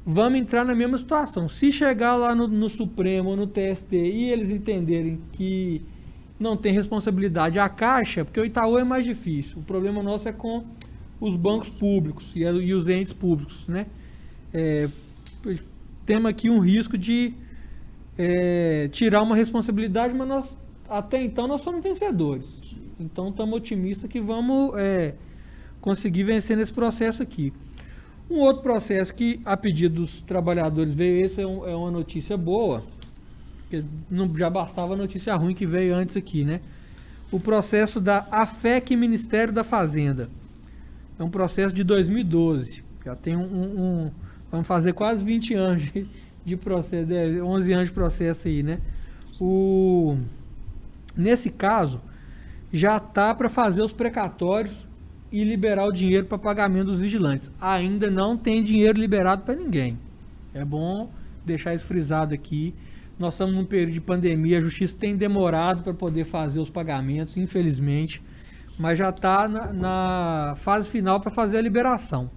Vamos entrar na mesma situação. Se chegar lá no Supremo ou no TST e eles entenderem que não tem responsabilidade a Caixa, porque o Itaú é mais difícil. O problema nosso é com os bancos públicos e os entes públicos, né? Temos aqui um risco de tirar uma responsabilidade, mas nós, até então nós somos vencedores. Então estamos otimistas que vamos conseguir vencer nesse processo aqui. Um outro processo que, a pedido dos trabalhadores, veio, esse é uma notícia boa, porque não já bastava a notícia ruim que veio antes aqui, né? O processo da AFEC Ministério da Fazenda. É um processo de 2012, já tem vamos fazer quase 20 anos de processo, 11 anos de processo aí, né? Nesse caso, já está para fazer os precatórios e liberar o dinheiro para pagamento dos vigilantes. Ainda não tem dinheiro liberado para ninguém. É bom deixar isso frisado aqui. Nós estamos num período de pandemia, a Justiça tem demorado para poder fazer os pagamentos, infelizmente, mas já está na fase final para fazer a liberação.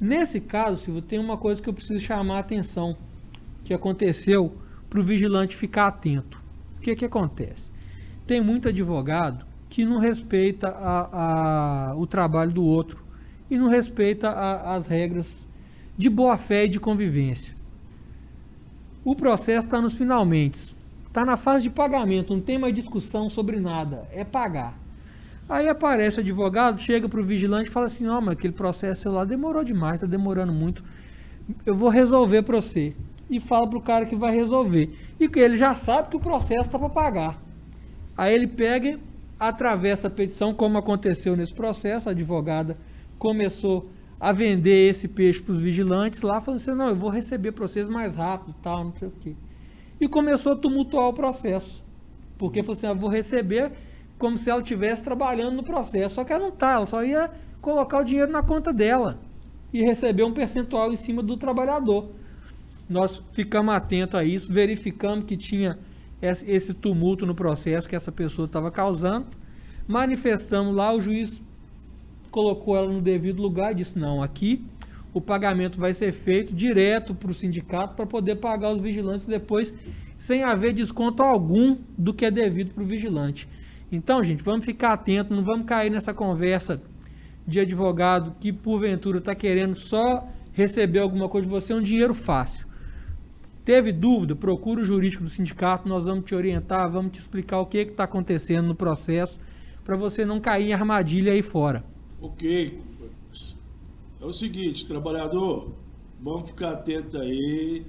Nesse caso, Silvio, tem uma coisa que eu preciso chamar a atenção, que aconteceu para o vigilante ficar atento. O que acontece? Tem muito advogado que não respeita o trabalho do outro e não respeita as regras de boa-fé e de convivência. O processo está nos finalmente, está na fase de pagamento, não tem mais discussão sobre nada, é pagar. Aí aparece o advogado, chega para o vigilante e fala assim, ó, mas aquele processo seu lá demorou demais, está demorando muito, eu vou resolver para você. E fala para o cara que vai resolver. E que ele já sabe que o processo está para pagar. Aí ele pega, atravessa a petição, como aconteceu nesse processo, a advogada começou a vender esse peixe para os vigilantes lá, falando assim, não, eu vou receber para vocês mais rápido, tal, não sei o quê. E começou a tumultuar o processo, porque falou assim, eu vou receber como se ela estivesse trabalhando no processo, só que ela não está, ela só ia colocar o dinheiro na conta dela e receber um percentual em cima do trabalhador. Nós ficamos atentos a isso, verificamos que tinha esse tumulto no processo que essa pessoa estava causando, manifestamos lá, o juiz colocou ela no devido lugar e disse, não, aqui o pagamento vai ser feito direto para o sindicato para poder pagar os vigilantes depois, sem haver desconto algum do que é devido para o vigilante. Então, gente, vamos ficar atentos, não vamos cair nessa conversa de advogado que, porventura, está querendo só receber alguma coisa de você, um dinheiro fácil. Teve dúvida? Procura o jurídico do sindicato, nós vamos te orientar, vamos te explicar o que está acontecendo no processo, para você não cair em armadilha aí fora. Ok. É o seguinte, trabalhador, vamos ficar atento aí,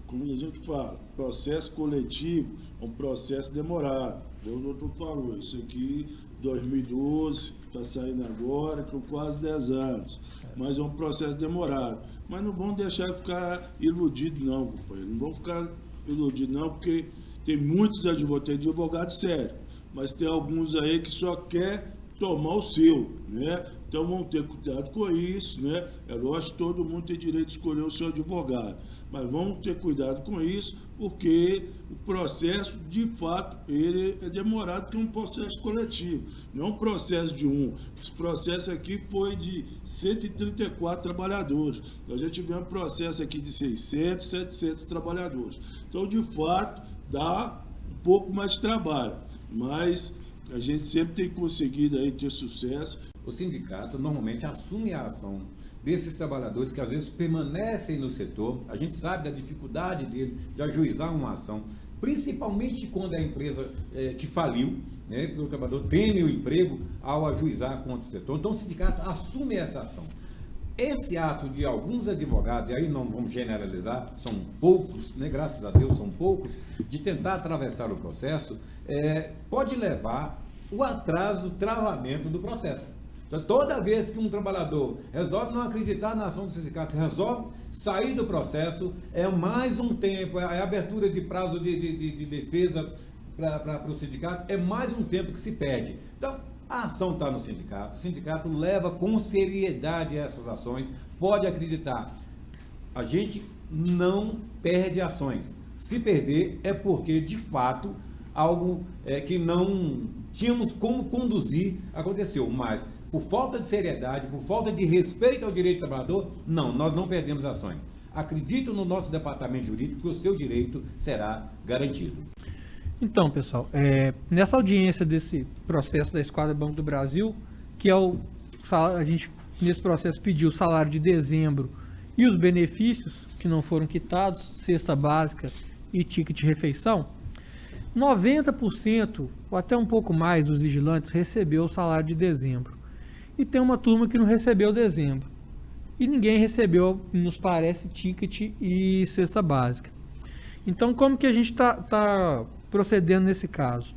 como a gente fala, processo coletivo é um processo demorado. O doutor falou, isso aqui, 2012, está saindo agora, com quase 10 anos, mas é um processo demorado. Mas não vamos deixar de ficar iludido não, companheiro, não vamos ficar iludido não, porque tem muitos advogados sérios, mas tem alguns aí que só quer tomar o seu, né? Então vamos ter cuidado com isso, né? É lógico que todo mundo tem direito de escolher o seu advogado, mas vamos ter cuidado com isso, porque o processo, de fato, ele é demorado, porque é um processo coletivo, não é um processo de um. Esse processo aqui foi de 134 trabalhadores, nós já tivemos processo aqui de 600, 700 trabalhadores. Então, de fato, dá um pouco mais de trabalho, mas a gente sempre tem conseguido aí ter sucesso. O sindicato normalmente assume a ação desses trabalhadores que às vezes permanecem no setor. A gente sabe da dificuldade dele de ajuizar uma ação, principalmente quando é a empresa que faliu, né, que o trabalhador teme o emprego ao ajuizar contra o setor. Então o sindicato assume essa ação. Esse ato de alguns advogados, e aí não vamos generalizar, são poucos, né, graças a Deus são poucos, de tentar atravessar o processo, pode levar o atraso, o travamento do processo. Então, toda vez que um trabalhador resolve não acreditar na ação do sindicato, resolve sair do processo, é mais um tempo, a abertura de prazo de defesa para o sindicato, é mais um tempo que se perde. Então, a ação está no sindicato, o sindicato leva com seriedade essas ações, pode acreditar. A gente não perde ações. Se perder é porque, de fato, algo que não tínhamos como conduzir aconteceu, mas por falta de seriedade, por falta de respeito ao direito do trabalhador, não, nós não perdemos ações. Acredito no nosso departamento jurídico que o seu direito será garantido. Então, pessoal, nessa audiência desse processo da Esquadra Banco do Brasil, que a gente nesse processo pediu o salário de dezembro e os benefícios que não foram quitados, cesta básica e ticket de refeição, 90% ou até um pouco mais dos vigilantes recebeu o salário de dezembro. E tem uma turma que não recebeu dezembro. E ninguém recebeu, nos parece, ticket e cesta básica. Então, como que a gente está procedendo nesse caso?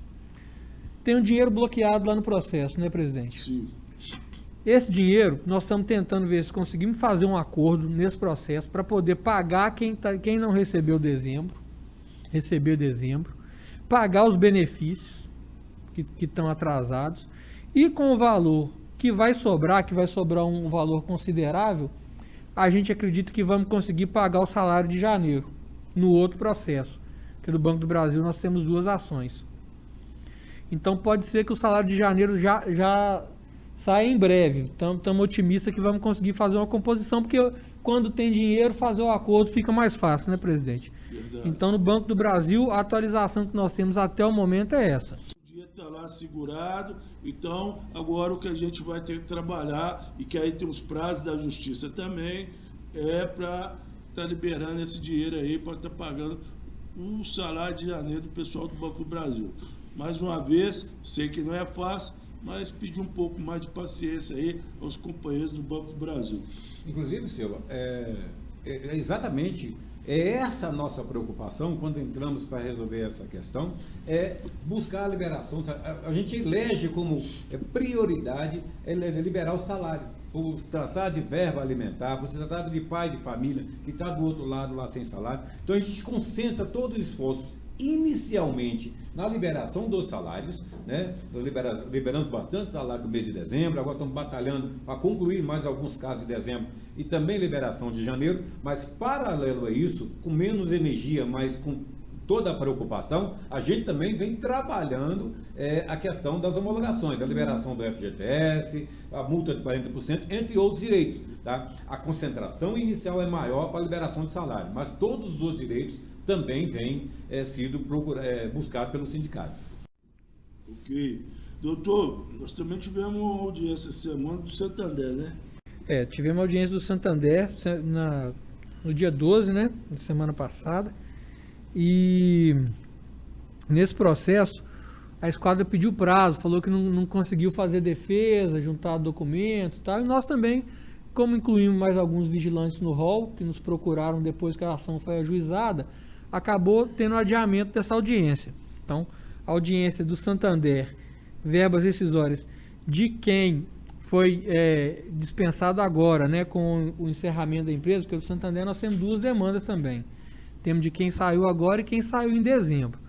Tem um dinheiro bloqueado lá no processo, né, presidente? Sim. Esse dinheiro, nós estamos tentando ver se conseguimos fazer um acordo nesse processo para poder pagar quem não recebeu dezembro, pagar os benefícios que estão atrasados, e com o valor que vai sobrar um valor considerável, a gente acredita que vamos conseguir pagar o salário de janeiro, no outro processo, que no Banco do Brasil nós temos 2 ações. Então pode ser que o salário de janeiro já saia em breve. Então estamos otimistas que vamos conseguir fazer uma composição, porque quando tem dinheiro, fazer o acordo fica mais fácil, né, presidente? Verdade. Então no Banco do Brasil, a atualização que nós temos até o momento é essa. Está lá segurado, então agora o que a gente vai ter que trabalhar, e que aí tem os prazos da justiça também, para estar liberando esse dinheiro aí, para estar pagando o salário de janeiro do pessoal do Banco do Brasil. Mais uma vez, sei que não é fácil, mas pedir um pouco mais de paciência aí aos companheiros do Banco do Brasil. Inclusive, Silva, exatamente É essa a nossa preocupação quando entramos para resolver essa questão, é buscar a liberação. A gente elege como prioridade liberar o salário, por se tratar de verba alimentar, por se tratar de pai de família que está do outro lado lá sem salário. Então a gente concentra todo o esforço inicialmente na liberação dos salários, né? Liberamos bastante salário do mês de dezembro, agora estamos batalhando para concluir mais alguns casos de dezembro e também liberação de janeiro, mas paralelo a isso, com menos energia, mas com toda a preocupação, a gente também vem trabalhando a questão das homologações, da liberação do FGTS, a multa de 40%, entre outros direitos. Tá? A concentração inicial é maior para a liberação de salário, mas todos os direitos também vêm sido buscados pelo sindicato. Ok. Doutor, nós também tivemos uma audiência essa semana do Santander, né? Tivemos audiência do Santander no dia 12, né? Na semana passada. E nesse processo, a esquadra pediu prazo, falou que não conseguiu fazer defesa, juntar documentos e tal. E nós também, como incluímos mais alguns vigilantes no rol, que nos procuraram depois que a ação foi ajuizada, acabou tendo adiamento dessa audiência. Então, a audiência do Santander, verbas rescisórias de quem foi dispensado agora, né, com o encerramento da empresa, porque o Santander nós temos duas demandas também. Temos de quem saiu agora e quem saiu em dezembro.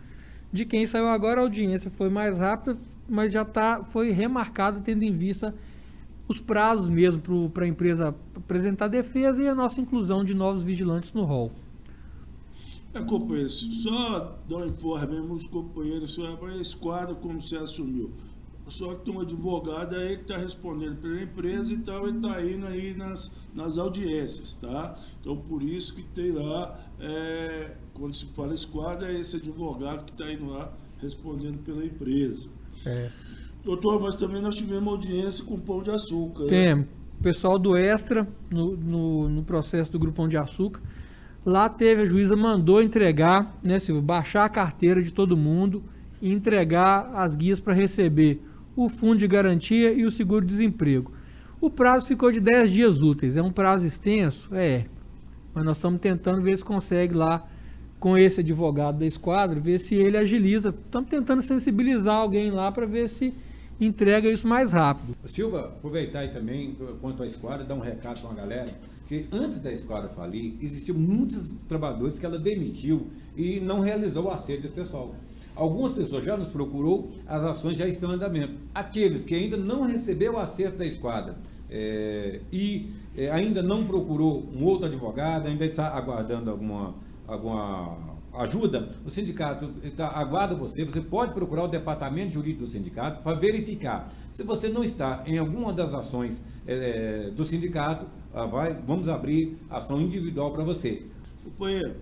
De quem saiu agora, a audiência foi mais rápida, mas já foi remarcada tendo em vista os prazos mesmo para a empresa apresentar defesa e a nossa inclusão de novos vigilantes no rol. Companheiro, só dar um informe mesmo os companheiros sobre a esquadra, como você assumiu. Só que tem um advogado aí que está respondendo pela empresa, então ele está indo aí nas audiências, tá? Então, por isso que tem lá, quando se fala esquadra, é esse advogado que está indo lá respondendo pela empresa. Doutor, mas também nós tivemos audiência com o Pão de Açúcar. Temos. O pessoal do Extra, no processo do Grupo Pão de Açúcar, lá a juíza mandou entregar, né, Silvio, baixar a carteira de todo mundo e entregar as guias para receber o fundo de garantia e o seguro-desemprego. O prazo ficou de 10 dias úteis, é um prazo extenso? Mas nós estamos tentando ver se consegue lá, com esse advogado da esquadra, ver se ele agiliza. Estamos tentando sensibilizar alguém lá para ver se entrega isso mais rápido. Silva, aproveitar aí também, quanto à esquadra, dar um recado para a galera, que antes da esquadra falir, existiam muitos trabalhadores que ela demitiu e não realizou o acerto desse pessoal. Algumas pessoas já nos procurou, as ações já estão em andamento. Aqueles que ainda não recebeu o acerto da esquadra ainda não procurou um outro advogado, ainda está aguardando alguma ajuda, o sindicato aguarda você pode procurar o departamento jurídico do sindicato para verificar. Se você não está em alguma das ações do sindicato, vamos abrir ação individual para você. Companheiro,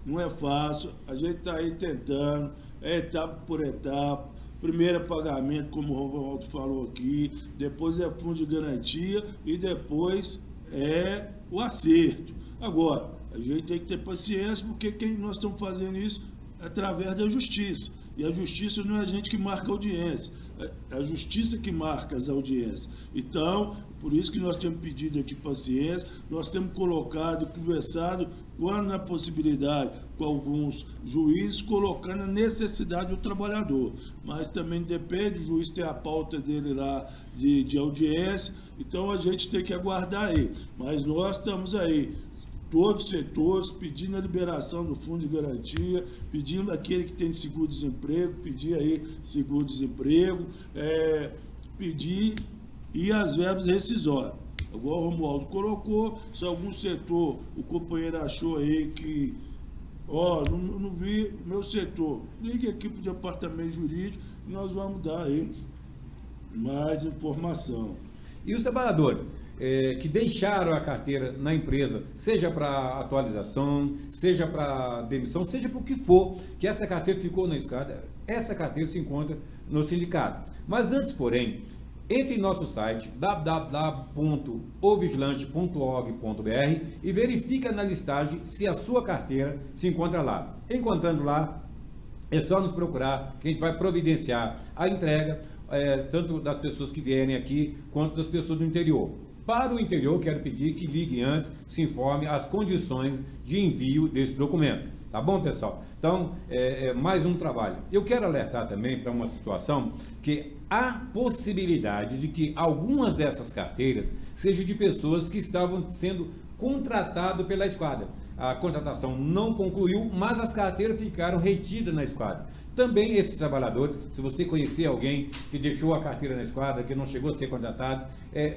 não é fácil, a gente está aí tentando, etapa por etapa. Primeiro é pagamento, como o Romualdo falou aqui, depois é fundo de garantia e depois é o acerto. Agora, a gente tem que ter paciência, porque nós estamos fazendo isso através da justiça. E a justiça não é a gente que marca a audiência, é a justiça que marca as audiências. Então, por isso que nós temos pedido aqui paciência, nós temos colocado e conversado, quando na possibilidade, com alguns juízes, colocando a necessidade do trabalhador. Mas também depende, o juiz tem a pauta dele lá de audiência, então a gente tem que aguardar aí. Mas nós estamos aí, todos os setores, pedindo a liberação do fundo de garantia, pedindo aquele que tem seguro-desemprego, pedir aí seguro-desemprego, pedir e as verbas rescisórias. Igual o Romualdo colocou, se algum setor, o companheiro achou aí que, não vi meu setor, ligue aqui para o departamento jurídico e nós vamos dar aí mais informação. E os trabalhadores que deixaram a carteira na empresa, seja para atualização, seja para demissão, seja para o que for, que essa carteira ficou na escada, essa carteira se encontra no sindicato. Mas antes, porém, entre em nosso site www.ovigilante.org.br e verifica na listagem se a sua carteira se encontra lá. Encontrando lá, é só nos procurar que a gente vai providenciar a entrega tanto das pessoas que vierem aqui quanto das pessoas do interior. Para o interior, quero pedir que ligue antes, se informe as condições de envio desse documento. Tá bom, pessoal? Então, mais um trabalho. Eu quero alertar também para uma situação que há possibilidade de que algumas dessas carteiras sejam de pessoas que estavam sendo contratadas pela esquadra. A contratação não concluiu, mas as carteiras ficaram retidas na esquadra. Também esses trabalhadores, se você conhecer alguém que deixou a carteira na esquadra, que não chegou a ser contratado,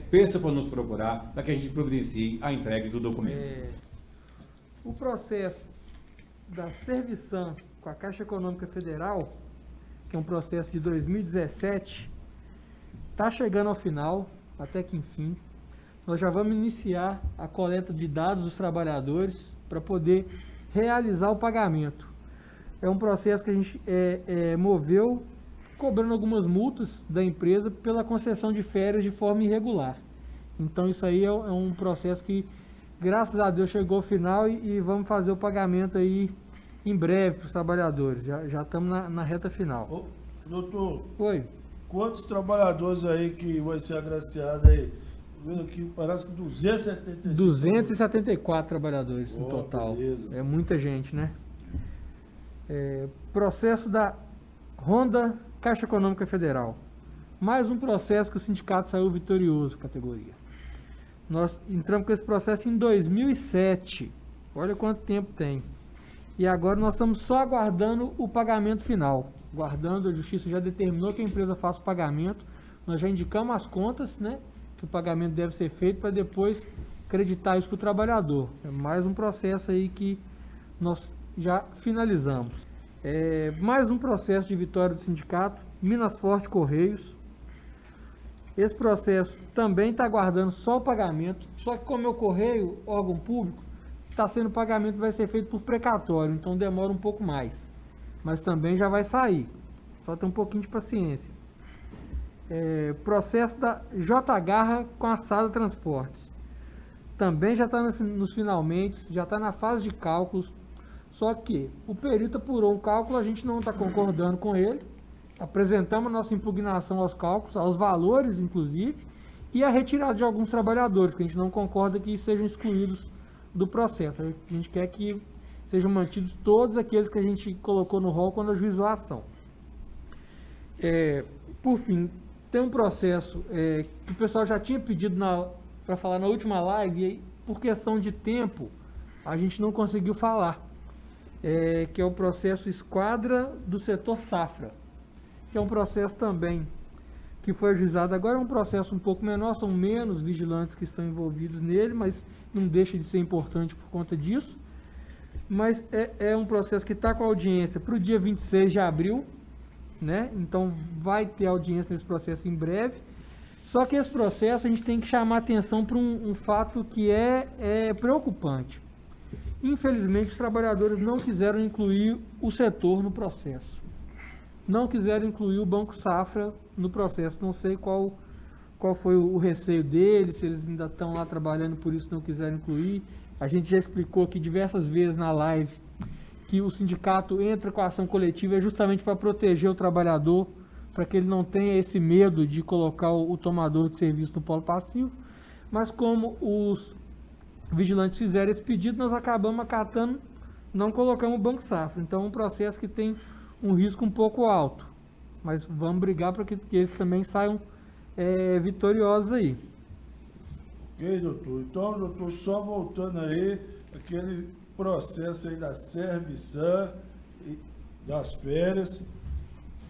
peça para nos procurar, para que a gente providencie a entrega do documento. O processo da Serviçam com a Caixa Econômica Federal, que é um processo de 2017, está chegando ao final, até que enfim. Nós já vamos iniciar a coleta de dados dos trabalhadores para poder realizar o pagamento. É um processo que a gente moveu cobrando algumas multas da empresa pela concessão de férias de forma irregular. Então isso aí é um processo que, graças a Deus, chegou ao final e vamos fazer o pagamento aí em breve para os trabalhadores. Já estamos na reta final. Ô, doutor, Oi. quantos trabalhadores aí que vai ser agraciado aí? Vendo aqui, parece que 275. 274 trabalhadores no Oh, total. beleza. É muita gente, né? Processo da Honda Caixa Econômica Federal. Mais um processo que o sindicato saiu vitorioso, categoria. Nós entramos com esse processo em 2007. Olha quanto tempo tem. E agora nós estamos só aguardando o pagamento final. Aguardando, a Justiça já determinou que a empresa faça o pagamento. Nós já indicamos as contas, né? Que o pagamento deve ser feito para depois acreditar isso para o trabalhador. É mais um processo aí que nós já finalizamos. Mais um processo de vitória do sindicato, Minas Forte Correios. Esse processo também está aguardando só o pagamento, só que como é o Correio, órgão público, está sendo o pagamento, vai ser feito por precatório, então demora um pouco mais. Mas também já vai sair, só tem um pouquinho de paciência. Processo da JGarra com a Sada Transportes. Também já está nos finalmente, já está na fase de cálculos, só que o perito apurou um cálculo, a gente não está concordando com ele, apresentamos nossa impugnação aos cálculos, aos valores inclusive, e a retirada de alguns trabalhadores, que a gente não concorda que sejam excluídos do processo. A gente quer que sejam mantidos todos aqueles que a gente colocou no rol quando ajuizou a ação. Por fim, tem um processo que o pessoal já tinha pedido para falar na última live, e aí, por questão de tempo, a gente não conseguiu falar, que é o processo Esquadra do Setor Safra, que é um processo também que foi ajuizado agora, é um processo um pouco menor, são menos vigilantes que estão envolvidos nele, mas não deixa de ser importante por conta disso. Mas é um processo que está com audiência para o dia 26 de abril, né? Então vai ter audiência nesse processo em breve. Só que esse processo a gente tem que chamar atenção para um fato que é preocupante. Infelizmente, os trabalhadores não quiseram incluir o setor no processo. Não quiseram incluir o Banco Safra no processo. Não sei qual foi o receio deles, se eles ainda estão lá trabalhando, por isso não quiseram incluir. A gente já explicou aqui diversas vezes na live que o sindicato entra com a ação coletiva justamente para proteger o trabalhador, para que ele não tenha esse medo de colocar o tomador de serviço no polo passivo. Mas como os vigilantes fizeram esse pedido, nós acabamos acatando, não colocamos o Banco Safra. Então é um processo que tem um risco um pouco alto, mas vamos brigar para que eles também saiam vitoriosos aí. Ok, doutor. Então, doutor, só voltando aí, aquele processo aí da Serviçam e das férias,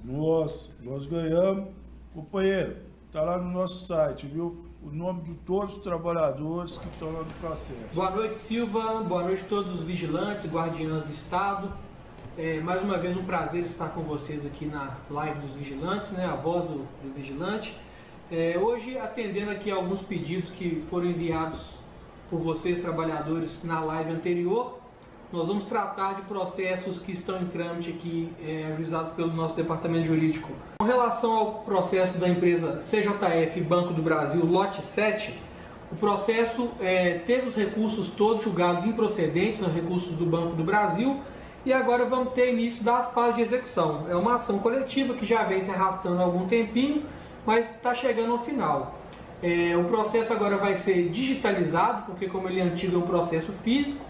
nós ganhamos. Companheiro, está lá no nosso site, viu? O nome de todos os trabalhadores que estão lá no processo. Boa noite, Silva. Boa noite a todos os vigilantes, guardiãs do Estado. Mais uma vez um prazer estar com vocês aqui na live dos vigilantes, né? A voz do vigilante. Hoje, atendendo aqui alguns pedidos que foram enviados por vocês, trabalhadores, na live anterior, nós vamos tratar de processos que estão em trâmite aqui, ajuizados pelo nosso departamento jurídico. Com relação ao processo da empresa CJF Banco do Brasil, lote 7, o processo teve os recursos todos julgados improcedentes, os recursos do Banco do Brasil, e agora vamos ter início da fase de execução. É uma ação coletiva que já vem se arrastando há algum tempinho, mas está chegando ao final. O processo agora vai ser digitalizado, porque como ele é antigo é um processo físico,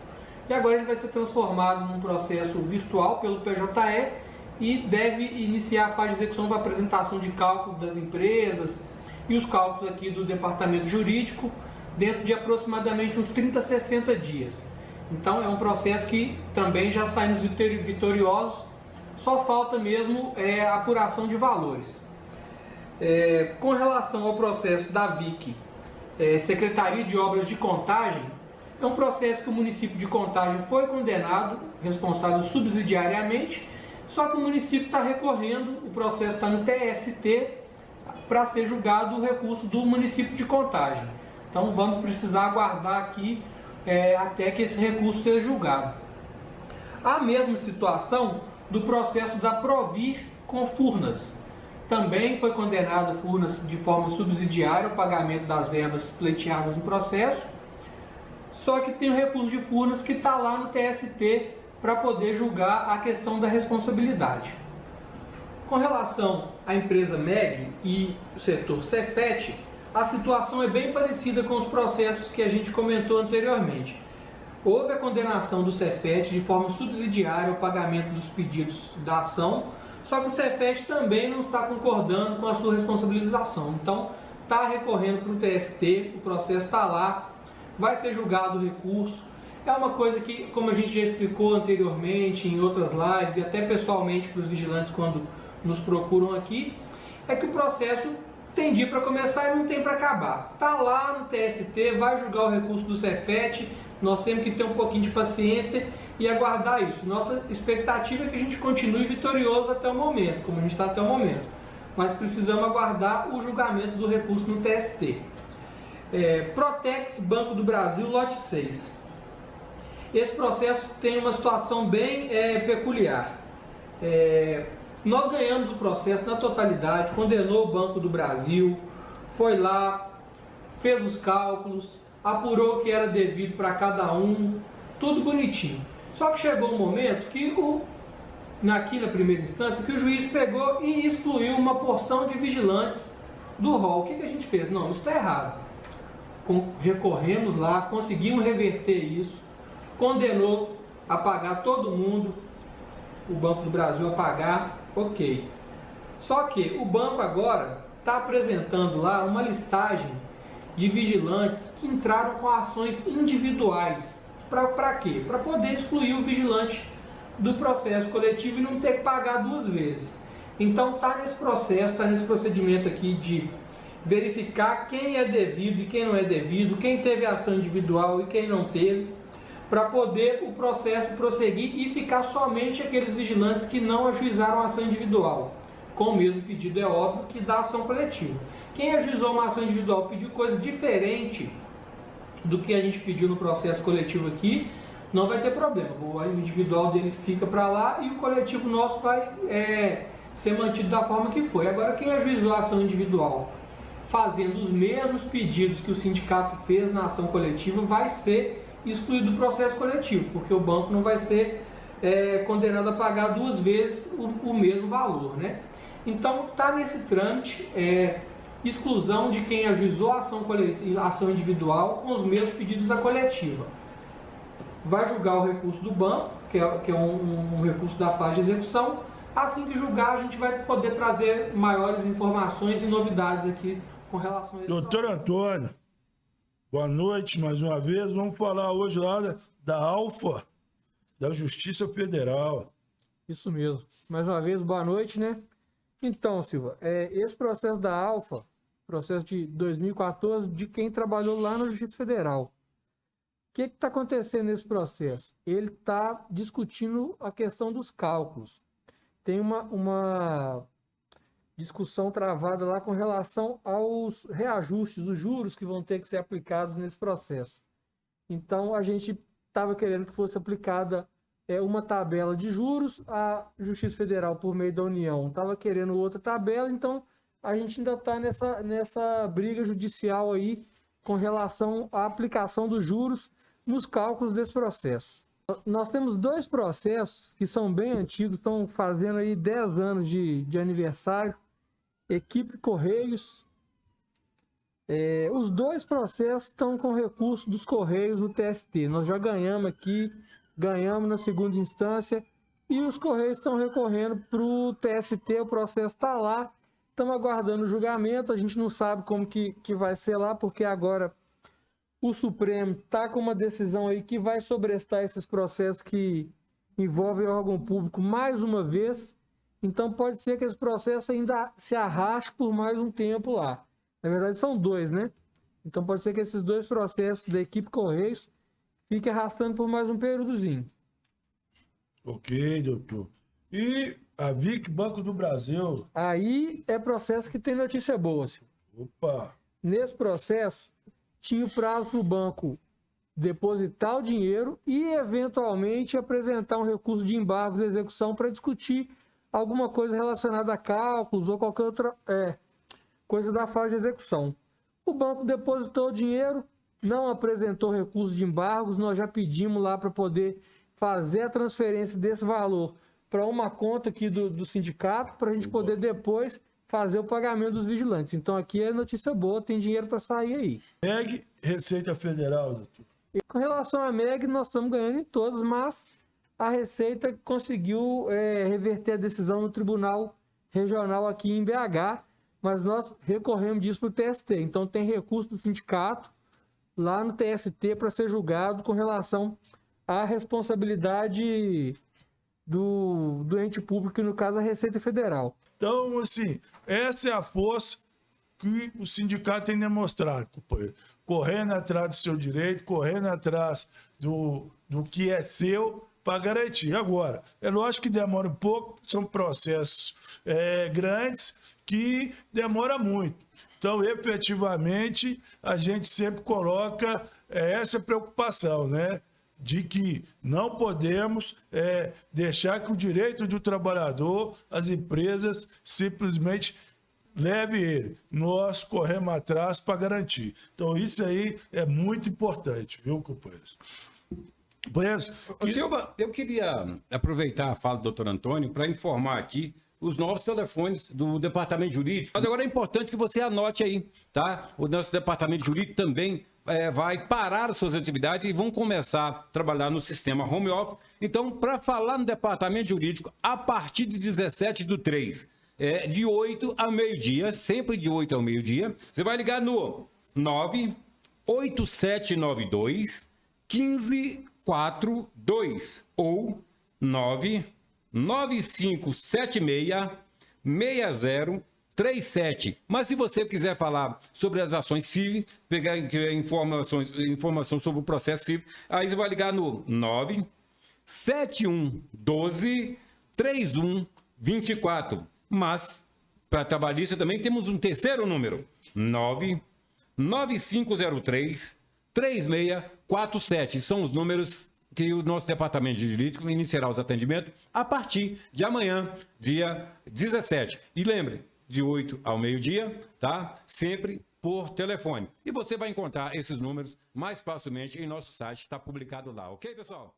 e agora ele vai ser transformado num processo virtual pelo PJE e deve iniciar a fase de execução para apresentação de cálculo das empresas e os cálculos aqui do departamento jurídico dentro de aproximadamente uns 30 a 60 dias. Então é um processo que também já saímos vitoriosos, só falta mesmo a apuração de valores. Com relação ao processo da VIC, Secretaria de Obras de Contagem, é um processo que o município de Contagem foi condenado, responsável subsidiariamente, só que o município está recorrendo, o processo está no TST para ser julgado o recurso do município de Contagem. Então vamos precisar aguardar aqui até que esse recurso seja julgado. A mesma situação do processo da Provir com Furnas. Também foi condenado a Furnas de forma subsidiária o pagamento das verbas pleiteadas no processo, só que tem o recurso de Furnas que está lá no TST para poder julgar a questão da responsabilidade. Com relação à empresa MEG e o setor Cefet, a situação é bem parecida com os processos que a gente comentou anteriormente. Houve a condenação do Cefet de forma subsidiária ao pagamento dos pedidos da ação, só que o Cefet também não está concordando com a sua responsabilização. Então, está recorrendo para o TST, o processo está lá, vai ser julgado o recurso. É uma coisa que, como a gente já explicou anteriormente em outras lives e até pessoalmente para os vigilantes quando nos procuram aqui, é que o processo tem dia para começar e não tem para acabar. Está lá no TST, vai julgar o recurso do Cefet, nós temos que ter um pouquinho de paciência e aguardar isso. Nossa expectativa é que a gente continue vitorioso até o momento, como a gente está até o momento. Mas precisamos aguardar o julgamento do recurso no TST. Protex Banco do Brasil, lote 6. Esse processo tem uma situação bem peculiar. Nós ganhamos o processo na totalidade, condenou o Banco do Brasil, foi lá, fez os cálculos, apurou o que era devido para cada um, tudo bonitinho. Só que chegou um momento que, aqui na primeira instância, que o juiz pegou e excluiu uma porção de vigilantes do rol. O que a gente fez? Não, isso está errado. Recorremos lá, conseguimos reverter isso, condenou a pagar todo mundo, o Banco do Brasil a pagar, ok. Só que o banco agora está apresentando lá uma listagem de vigilantes que entraram com ações individuais. Para quê? Para poder excluir o vigilante do processo coletivo e não ter que pagar duas vezes. Então está nesse processo, está nesse procedimento aqui de verificar quem é devido e quem não é devido, quem teve ação individual e quem não teve, para poder o processo prosseguir e ficar somente aqueles vigilantes que não ajuizaram a ação individual, com o mesmo pedido, é óbvio, que da ação coletiva. Quem ajuizou uma ação individual pediu coisa diferente do que a gente pediu no processo coletivo aqui, não vai ter problema. O individual dele fica para lá e o coletivo nosso vai ser mantido da forma que foi. Agora, quem ajuizou a ação individual fazendo os mesmos pedidos que o sindicato fez na ação coletiva vai ser excluído do processo coletivo, porque o banco não vai ser condenado a pagar duas vezes o mesmo valor, né? Então, está nesse trâmite, exclusão de quem ajuizou a ação individual com os mesmos pedidos da coletiva. Vai julgar o recurso do banco, que é um recurso da fase de execução. Assim que julgar, a gente vai poder trazer maiores informações e novidades aqui com relação a isso. Doutor Antônio, boa noite mais uma vez. Vamos falar hoje lá da ALFA, da Justiça Federal. Isso mesmo. Mais uma vez, boa noite, né? Então, Silva, esse processo da ALFA, processo de 2014, de quem trabalhou lá na Justiça Federal. O que está acontecendo nesse processo? Ele está discutindo a questão dos cálculos. Tem uma discussão travada lá com relação aos reajustes, os juros que vão ter que ser aplicados nesse processo. Então, a gente estava querendo que fosse aplicada uma tabela de juros, a Justiça Federal, por meio da União, estava querendo outra tabela, então a gente ainda está nessa briga judicial aí com relação à aplicação dos juros nos cálculos desse processo. Nós temos dois processos que são bem antigos, estão fazendo aí 10 anos de aniversário. Equipe Correios Os dois processos estão com recurso dos Correios no TST. Nós já ganhamos aqui, ganhamos na segunda instância e os Correios estão recorrendo para o TST, o processo está lá, estamos aguardando o julgamento, a gente não sabe como que vai ser lá, porque agora o Supremo está com uma decisão aí que vai sobrestar esses processos que envolvem órgão público mais uma vez, então pode ser que esse processo ainda se arraste por mais um tempo lá. Na verdade são dois, né? Então pode ser que esses dois processos da equipe Correios fiquem arrastando por mais um períodozinho. Ok, doutor. E a VIC Banco do Brasil? Aí é processo que tem notícia boa, senhor. Opa! Nesse processo, tinha o prazo para o banco depositar o dinheiro e, eventualmente, apresentar um recurso de embargos de execução para discutir alguma coisa relacionada a cálculos ou qualquer outra coisa da fase de execução. O banco depositou o dinheiro, não apresentou recurso de embargos, nós já pedimos lá para poder fazer a transferência desse valor para uma conta aqui do sindicato, para a gente poder depois fazer o pagamento dos vigilantes. Então aqui é notícia boa, tem dinheiro para sair aí. MEG, Receita Federal, doutor. E com relação à MEG, nós estamos ganhando em todos, mas a Receita conseguiu reverter a decisão no Tribunal Regional aqui em BH, mas nós recorremos disso para o TST. Então tem recurso do sindicato lá no TST para ser julgado com relação à responsabilidade do ente público, que no caso é a Receita Federal. Então, assim, essa é a força que o sindicato tem demonstrado, companheiro. Correndo atrás do seu direito, correndo atrás do que é seu para garantir. Agora, é lógico que demora um pouco, são processos grandes que demora muito. Então, efetivamente, a gente sempre coloca essa preocupação, né? De que não podemos deixar que o direito do trabalhador, as empresas, simplesmente leve ele. Nós corremos atrás para garantir. Então, isso aí é muito importante, viu, companheiros? Silva, eu queria aproveitar a fala do doutor Antônio para informar aqui os novos telefones do departamento jurídico. Mas agora é importante que você anote aí, tá? O nosso departamento jurídico também vai parar as suas atividades e vão começar a trabalhar no sistema home office. Então, para falar no departamento jurídico, a partir de 17/3, de 8 ao meio-dia, sempre de 8 ao meio-dia, você vai ligar no 98792 1542 ou 99576 6037. Mas se você quiser falar sobre as ações cíveis, pegar informação sobre o processo civil, aí você vai ligar no 97112 3124. Mas, para trabalhista também temos um terceiro número, 99503 3647. São os números que o nosso departamento de jurídico iniciará os atendimentos a partir de amanhã, dia 17. E lembre, de 8 ao meio-dia, tá? Sempre por telefone. E você vai encontrar esses números mais facilmente em nosso site, está publicado lá, ok, pessoal?